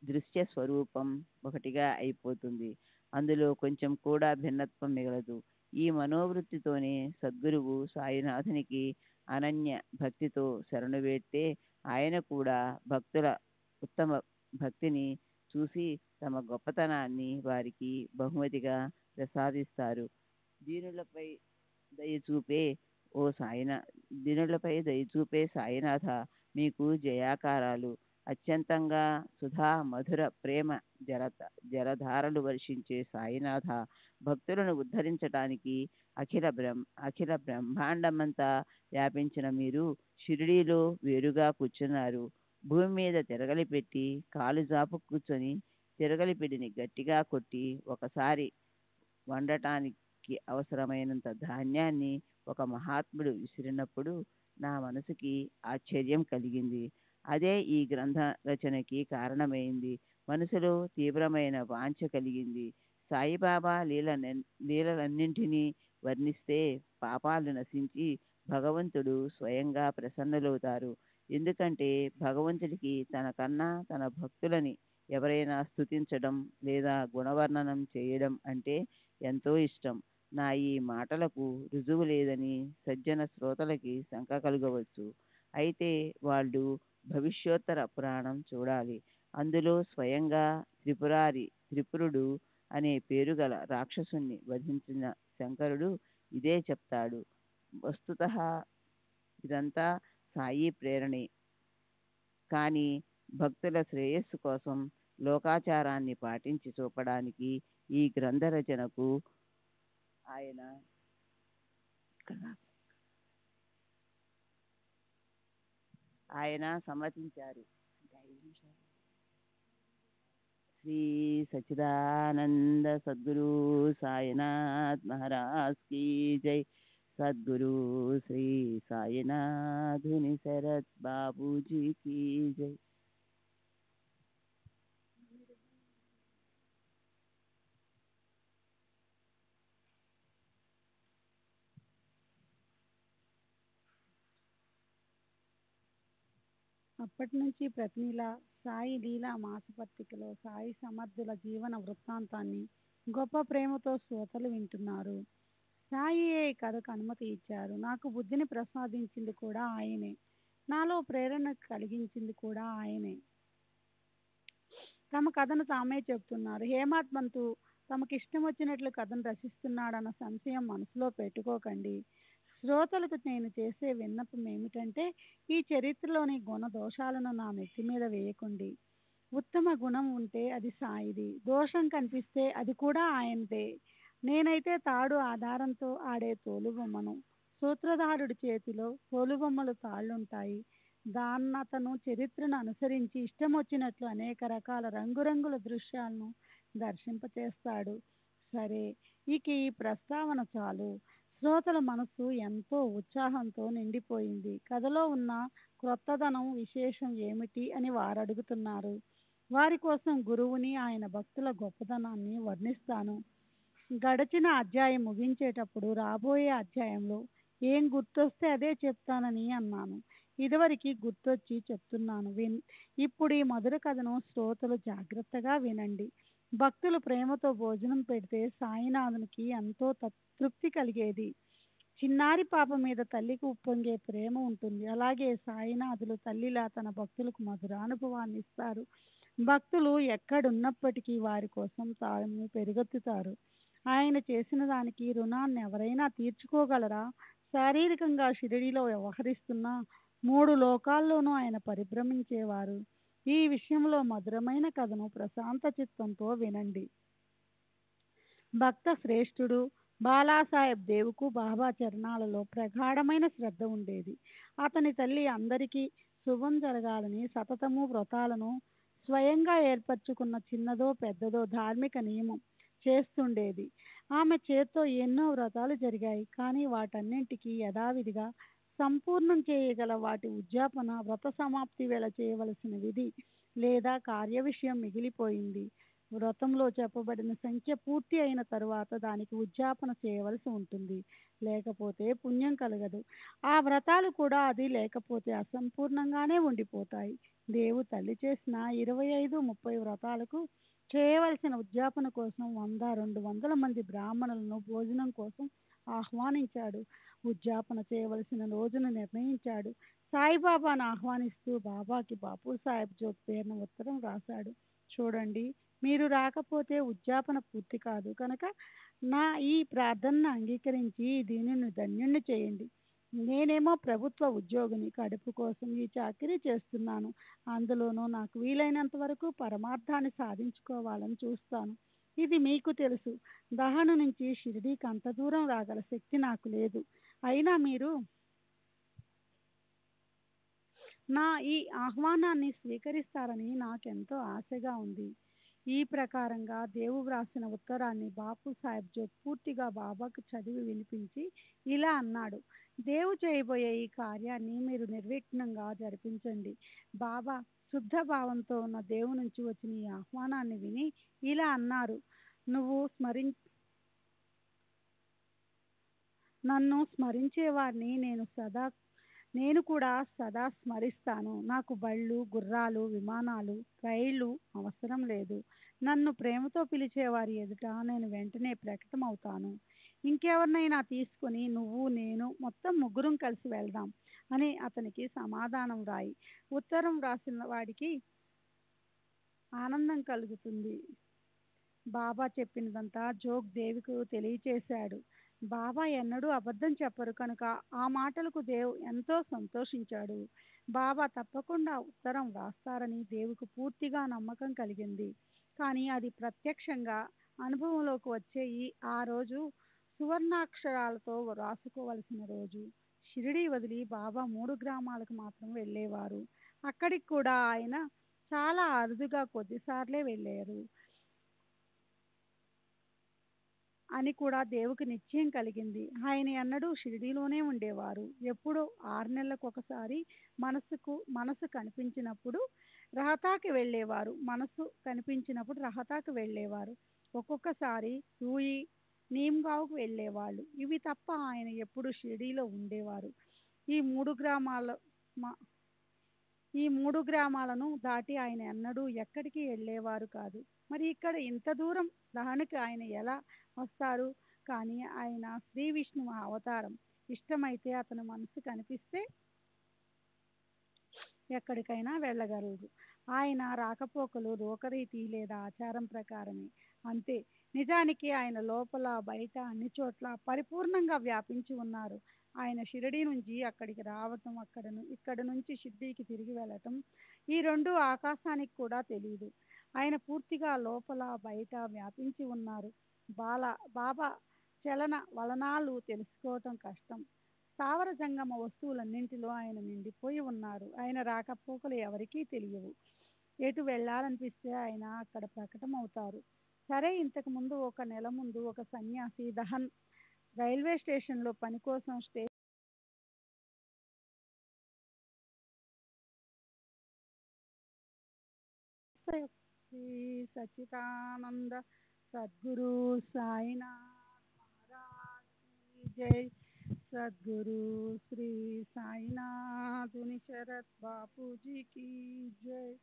దృశ్య స్వరూపం ఒకటిగా అయిపోతుంది. అందులో కొంచెం కూడా భిన్నత్వం మిగలదు. ఈ మనోవృత్తితోనే సద్గురువు సాయినాథునికి అనన్య భక్తితో శరణు వేడితే ఆయన కూడా భక్తుల ఉత్తమ భక్తిని చూసి తమ గొప్పతనాన్ని వారికి బహుమతిగా ప్రసాదిస్తారు. దీనులపై దయచూపే దీనులపై దయచూపే సాయినాథ, మీకు జయాకారాలు. అత్యంతంగా సుధా మధుర ప్రేమ జలధారలు వర్షించే సాయినాథ, భక్తులను ఉద్ధరించడానికి అఖిల బ్రహ్మాండమంతా వ్యాపించిన మీరు షిరిడీలో వేరుగా కూర్చున్నారు. భూమి మీద తిరగలి పెట్టి కాలు జాపు కూర్చొని తిరగలిపిడిని గట్టిగా కొట్టి ఒకసారి వండటానికి అవసరమైనంత ధాన్యాన్ని ఒక మహాత్ముడు విసిరినప్పుడు నా మనసుకి ఆశ్చర్యం కలిగింది. అదే ఈ గ్రంథ రచనకి కారణమైంది. మనసులో తీవ్రమైన వాంఛ కలిగింది. సాయిబాబా లీలలన్నింటినీ వర్ణిస్తే పాపాలు నశించి భగవంతుడు స్వయంగా ప్రసన్నులవుతారు. ఎందుకంటే భగవంతుడికి తనకన్నా తన భక్తులని ఎవరైనా స్తుతించడం లేదా గుణవర్ణనం చేయడం అంటే ఎంతో ఇష్టం. నా ఈ మాటలకు రుజువు లేదని సజ్జన శ్రోతలకి శంక కలగవచ్చు. అయితే వాళ్ళు భవిష్యోత్తర పురాణం చూడాలి. అందులో స్వయంగా త్రిపురుడు అనే పేరుగల రాక్షసుణ్ణి వధించిన శంకరుడు ఇదే చెప్తాడు. వస్తుతః ఇదంతా సాయి ప్రేరణే, కానీ భక్తుల శ్రేయస్సు కోసం లోకాచారాన్ని పాటించి చూపడానికి ఈ గ్రంథ రచనకు ఆయన సమ్మతించారు. శ్రీ సచ్చిదానంద సద్గురు సాయినాథ్ మహారాజ్ కీ జై. సద్గురు శ్రీ సాయినాథుని శరత్ బాబూజీ కీ జై. అప్పటి నుంచి ప్రతి నెల సాయి లీలా మాసపత్రికలో సాయి సమర్థుల జీవన వృత్తాంతాన్ని గొప్ప ప్రేమతో శ్రోతలు వింటున్నారు. సాయియే ఈ కథకు అనుమతి ఇచ్చారు. నాకు బుద్ధిని ప్రసాదించింది కూడా ఆయనే. నాలో ప్రేరణ కలిగించింది కూడా ఆయనే. తమ కథను తామే చెప్తున్నారు. హేమాత్మంతు తమకిష్టం వచ్చినట్లు కథను రచిస్తున్నాడన్న సంశయం మనసులో పెట్టుకోకండి. శ్రోతలకు నేను చేసే విన్నపం ఏమిటంటే, ఈ చరిత్రలోని గుణ దోషాలను నా నెత్తి మీద వేయకండి. ఉత్తమ గుణం ఉంటే అది సాయిది, దోషం కనిపిస్తే అది కూడా ఆయనదే. నేనైతే తాడు ఆధారంతో ఆడే తోలుబొమ్మను. సూత్రధారుడి చేతిలో తోలుబొమ్మలు తాళ్ళుంటాయి. దాన్నతను చరిత్రను అనుసరించి ఇష్టం వచ్చినట్లు అనేక రకాల రంగురంగుల దృశ్యాలను దర్శింపచేస్తాడు. సరే, ఇక ఈ ప్రస్తావన చాలు. శ్రోతల మనస్సు ఎంతో ఉత్సాహంతో నిండిపోయింది. కథలో ఉన్న క్రొత్తదనం, విశేషం ఏమిటి అని వారు అడుగుతున్నారు. వారి కోసం గురువుని, ఆయన భక్తుల గొప్పదనాన్ని వర్ణిస్తాను. గడచిన అధ్యాయం ముగించేటప్పుడు రాబోయే అధ్యాయంలో ఏం గుర్తొస్తే అదే చెప్తానని అన్నాను. ఇదివరకు గుర్తొచ్చి చెప్తున్నాను. ఇప్పుడు ఈ మధుర కథను శ్రోతలు జాగ్రత్తగా వినండి. భక్తులు ప్రేమతో భోజనం పెడితే సాయినాథునికి ఎంతో తృప్తి కలిగేది. చిన్నారి పాప మీద తల్లికి ఉప్పొంగే ప్రేమ ఉంటుంది. అలాగే సాయినాథులు తల్లిలా తన భక్తులకు మధురానుభవాన్ని ఇస్తారు. భక్తులు ఎక్కడున్నప్పటికీ వారి కోసం తాము పెరుగెత్తుతారు. ఆయన చేసిన దానికి రుణాన్ని ఎవరైనా తీర్చుకోగలరా? శారీరకంగా షిరిడీలో వ్యవహరిస్తున్న 3 లోకాల్లోనూ ఆయన పరిభ్రమించేవారు. ఈ విషయంలో మధురమైన కథను ప్రశాంత చిత్తంతో వినండి. భక్త శ్రేష్ఠుడు బాలాసాహెబ్ దేవుకు బాబా చరణాలలో ప్రగాఢమైన శ్రద్ధ ఉండేది. అతని తల్లి అందరికీ శుభం జరగాలని సతతము వ్రతాలను స్వయంగా ఏర్పరచుకున్న చిన్నదో పెద్దదో ధార్మిక నియమం చేస్తుండేది. ఆమె చేత్తో ఎన్నో వ్రతాలు జరిగాయి. కానీ వాటన్నింటికీ యథావిధిగా సంపూర్ణం చేయగల వాటి ఉద్యాపన వ్రత సమాప్తి వేళ చేయవలసిన విధి లేదా కార్య విషయం మిగిలిపోయింది. వ్రతంలో చెప్పబడిన సంఖ్య పూర్తి అయిన తరువాత దానికి ఉద్యాపన చేయవలసి ఉంటుంది. లేకపోతే పుణ్యం కలగదు. ఆ వ్రతాలు కూడా అది లేకపోతే అసంపూర్ణంగానే ఉండిపోతాయి. దేవు తల్లి చేసిన 25-30 వ్రతాలకు చేయవలసిన ఉద్యాపన కోసం 100-200 మంది బ్రాహ్మణులను భోజనం కోసం ఆహ్వానించాడు. ఉద్యాపన చేయవలసిన రోజును నిర్ణయించాడు. సాయిబాబాను ఆహ్వానిస్తూ బాబాకి బాపూ సాహెబ్ జోగ్ పేరున ఉత్తరం రాశాడు. చూడండి, మీరు రాకపోతే ఉద్యాపన పూర్తి కాదు కనుక నా ఈ ప్రార్థనను అంగీకరించి దీనిని ధన్యుణ్ణి చేయండి. నేనేమో ప్రభుత్వ ఉద్యోగిని, కడుపు కోసం ఈ చాకిరీ చేస్తున్నాను. అందులోనూ నాకు వీలైనంత వరకు పరమార్థాన్ని సాధించుకోవాలని చూస్తాను. ఇది మీకు తెలుసు. దహను నుంచి షిరిడీకి అంత దూరం రాగల శక్తి నాకు లేదు. అయినా మీరు నా ఈ ఆహ్వానాన్ని స్వీకరిస్తారని నాకెంతో ఆశగా ఉంది. ఈ ప్రకారంగా దేవు వ్రాసిన ఉత్తరాన్ని బాపూ సాహెబ్ జోగ్ పూర్తిగా బాబాకు చదివి వినిపించి ఇలా అన్నాడు. దేవు చేయబోయే ఈ కార్యాన్ని మీరు నిర్విఘ్నంగా జరిపించండి. బాబా శుద్ధ భావంతో ఉన్న దేవు నుంచి వచ్చిన ఈ ఆహ్వానాన్ని విని ఇలా అన్నారు. నన్ను స్మరించేవారిని నేను కూడా సదా స్మరిస్తాను. నాకు బళ్ళు, గుర్రాలు, విమానాలు, రైళ్లు అవసరం లేదు. నన్ను ప్రేమతో పిలిచేవారి ఎదుట నేను వెంటనే ప్రకటమవుతాను. ఇంకెవరినైనా తీసుకుని నువ్వు, నేను మొత్తం ముగ్గురం కలిసి వెళ్దాం అని అతనికి సమాధానం రాయి. ఉత్తరం రాసిన వాడికి ఆనందం కలుగుతుంది. బాబా చెప్పినదంతా జోగ్ దేవికు తెలియచేశాడు. బాబా ఎన్నడూ అబద్ధం చెప్పరు కనుక ఆ మాటలకు దేవ్ ఎంతో సంతోషించాడు. బాబా తప్పకుండా ఉత్తరం వ్రాస్తారని దేవుకు పూర్తిగా నమ్మకం కలిగింది. కానీ అది ప్రత్యక్షంగా అనుభవంలోకి వచ్చే ఆ రోజు సువర్ణాక్షరాలతో రాసుకోవలసిన రోజు. షిరిడీ వదిలి బాబా 3 గ్రామాలకు మాత్రం వెళ్ళేవారు. అక్కడికి కూడా ఆయన చాలా అరుదుగా కొద్దిసార్లే వెళ్ళారు అని కూడా దేవుకి నిశ్చయం కలిగింది. ఆయన ఎన్నడూ షిరిడీలోనే ఉండేవారు. ఎప్పుడో 6 నెలలకు ఒకసారి మనసు కనిపించినప్పుడు రహతాకి వెళ్ళేవారు. మనసు కనిపించినప్పుడు రహతాకి వెళ్ళేవారు. ఒక్కొక్కసారి రూయి, నీమ్గావ్కు వెళ్ళేవాళ్ళు. ఇవి తప్ప ఆయన ఎప్పుడు షిరిడీలో ఉండేవారు. ఈ మూడు గ్రామాలను దాటి ఆయన ఎన్నడూ ఎక్కడికి వెళ్ళేవారు కాదు. మరి ఇక్కడ ఇంత దూరం దహనకి ఆయన ఎలా వస్తారు? కానీ ఆయన శ్రీ విష్ణువు అవతారం. ఇష్టమైతే అతని మనసు కనిపిస్తే ఎక్కడికైనా వెళ్ళగలరు. ఆయన రాకపోకలు లోకరీతి లేదా ఆచారం ప్రకారమే, అంతే. నిజానికి ఆయన లోపల బయట అన్ని చోట్ల పరిపూర్ణంగా వ్యాపించి ఉన్నారు. ఆయన షిరిడీ నుంచి అక్కడికి రావటం, ఇక్కడి నుంచి షిరిడీకి తిరిగి వెళ్ళటం, ఈ రెండు ఆకాశానికి కూడా తెలియదు. ఆయన పూర్తిగా లోపల బయట వ్యాపించి ఉన్నారు. బాబా చలన వలనాలు తెలుసుకోవటం కష్టం. స్థావర జంగమ వస్తువులన్నింటిలో ఆయన నిండిపోయి ఉన్నారు. ఆయన రాకపోకలు ఎవరికీ తెలియవు. ఎటు వెళ్ళాలనిపిస్తే ఆయన అక్కడ ప్రకటమవుతారు. సరే, ఇంతకు ముందు 1 నెల ముందు ఒక సన్యాసి రైల్వే స్టేషన్లో పని కోసం శ్రీ సచ్చిదానంద సద్గురు సాయినాథ్ మహారాజ్ की जय। सद्गुरु श्री साईनाथ शरद बापू जी की जय।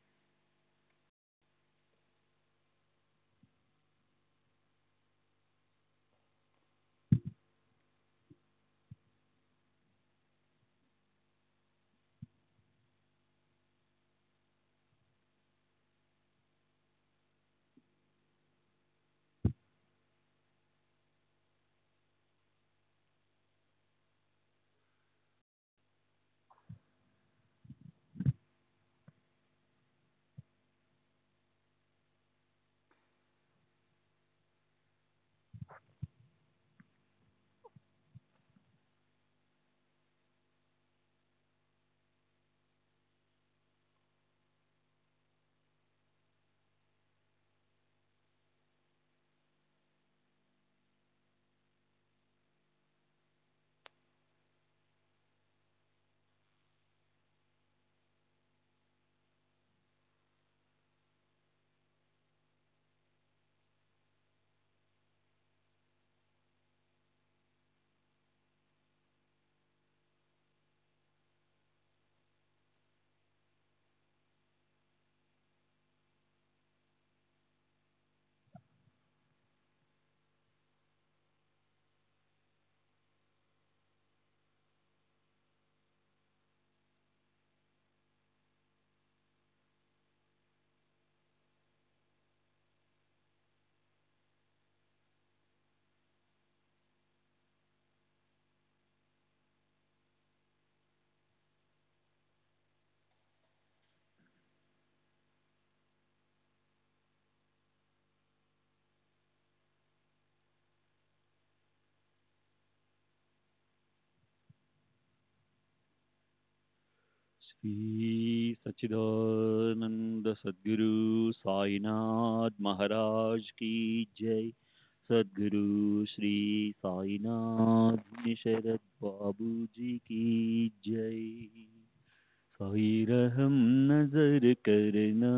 श्री सच्चिदानंद सद्गुरु साईनाथ महाराज की जय। सद्गुरु श्री साईनाथ शरद बाबू जी की जय। साई रहम नजर करना,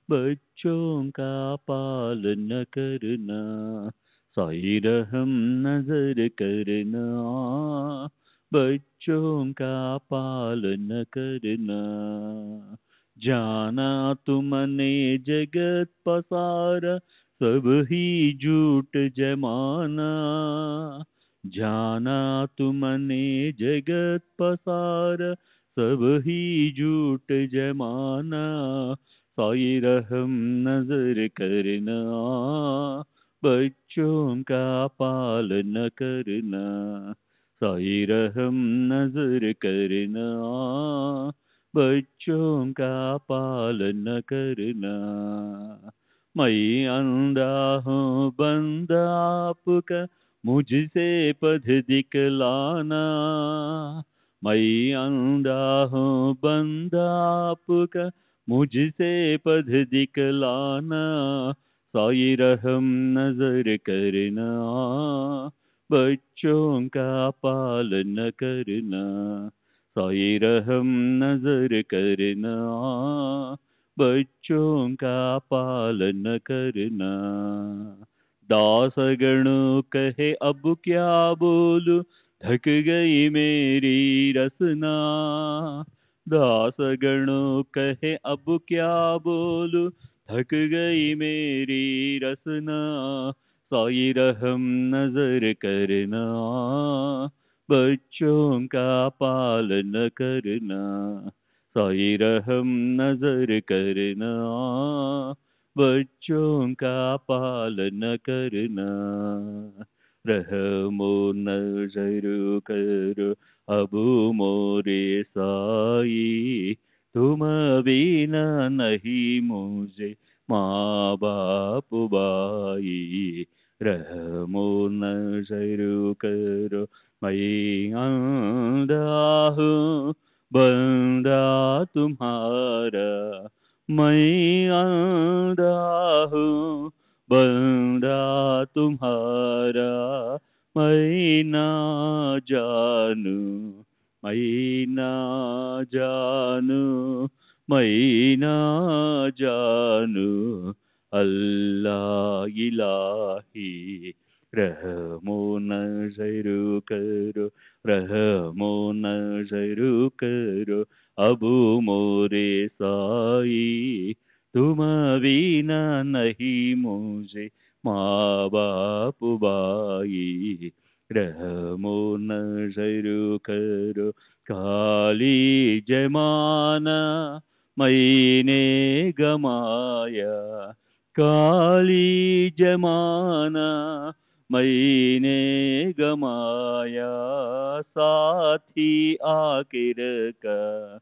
बच्चों का पालन करना। साई रहम नजर करना, बच्चों का पालन करना। जाना तुमने जगत पसारा, सब ही झूठ जमाना। जाना तुमने जगत पसारा, सब ही झूठ जमाना। साई रहम नजर करना, बच्चों का पालन करना। साई रहम नजर करना, बच्चों का पालन करना। मैं अंधा हूँ बंदा आपका, मुझसे पथ दिखलाना। मैं अंधा हूँ बंदा आपका, मुझसे पथ दिखलाना। साई रहम नजर करना, बच्चों का पालन करना। साई रहम नजर करना, बच्चों का पालन करना। दास गणों कहे अब क्या बोलूं, थक गई मेरी रसना। दास गणों कहे अब क्या बोलूं, थक गई मेरी रसना। साई रहम नजर करना, बच्चों का पालन करना। साई रहम नजर करना, बच्चों का पालन करना। रहमो नजर करो अब मोरे साई, तुम बिना नहीं मुझे माँ बाप भाई। रहमो नजर करो मैं अंधा हूँ बंदा तुम्हारा। मैं अंधा हूँ बंदा तुम्हारा, मैं ना जानू, मैं ना जानू, मैं ना जानू, अल्लाह इलाही रहमो नज़र करो, रहमो नज़र करो, अबू मोरे साई, तुम बिना नहीं मुझे माँ बाप भाई, रहमो नज़र करो, काली जमाना मैंने गमाया, काली जमाना मैंने गमाया, साथी आखिर का,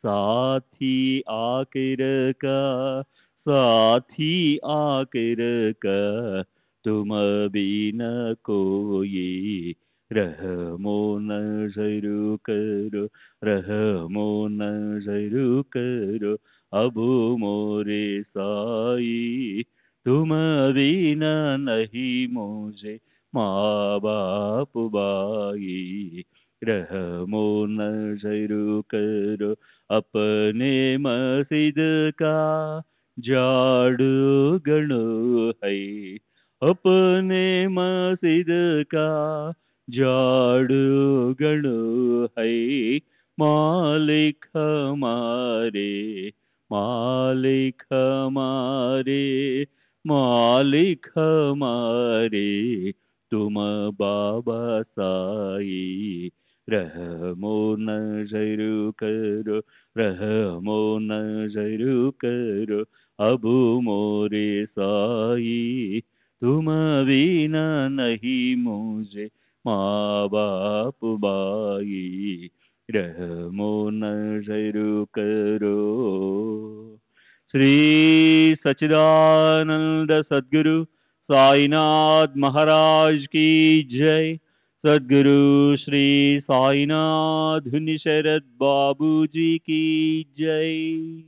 साथी आखिर का, साथी आखिर का, तुम बिना कोई, रहमो नज़र करो, रहमो नज़र करो, अबू मोरे साई, तुम बिना नहीं मुझे माँ बाप भाई, रहमो नज़र करो, अपने मस्जिद का झाड़ू गणो है, अपने मस्जिद का झाड़ू गणो है, मालिक हमारे, मालिक हमारे, मालिक हमारे, तुम बाबा साई, रहमो नज़र करो, रहमो नज़र करो, अबू मोरे साई, तुम बिना नहीं मुझे माँ बाप भाई, रहमो नज़र करो। श्री सच्चिदानंद सद्गुरु साईनाथ महाराज की जय। सद्गुरु श्री साईनाथ धुनि शरद बाबू जी की जय।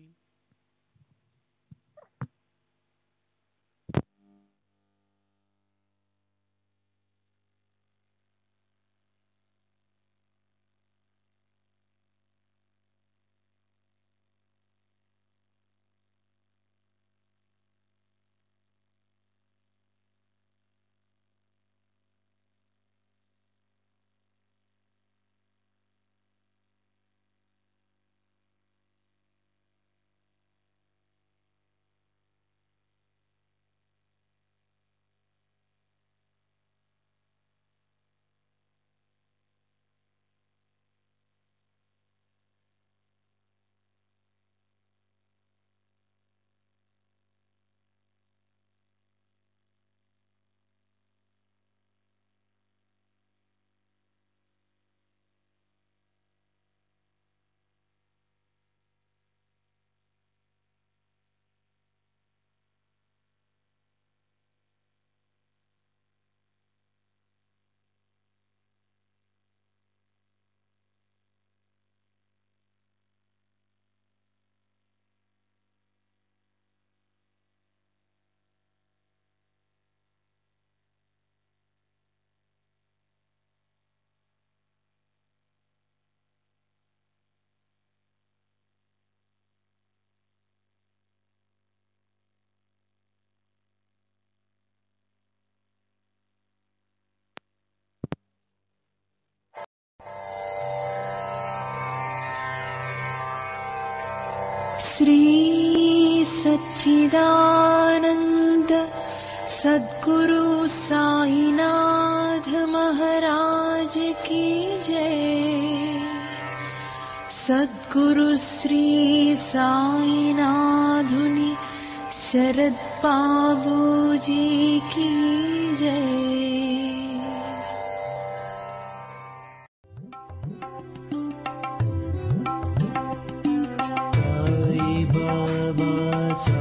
श्री सच्चिदानंद सद्गुरु साईनाथ महाराज की जय। सद्गुरु श्री साईनाथुनि शरद बाबू जी की जय। Bye.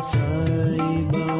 Sai Baba,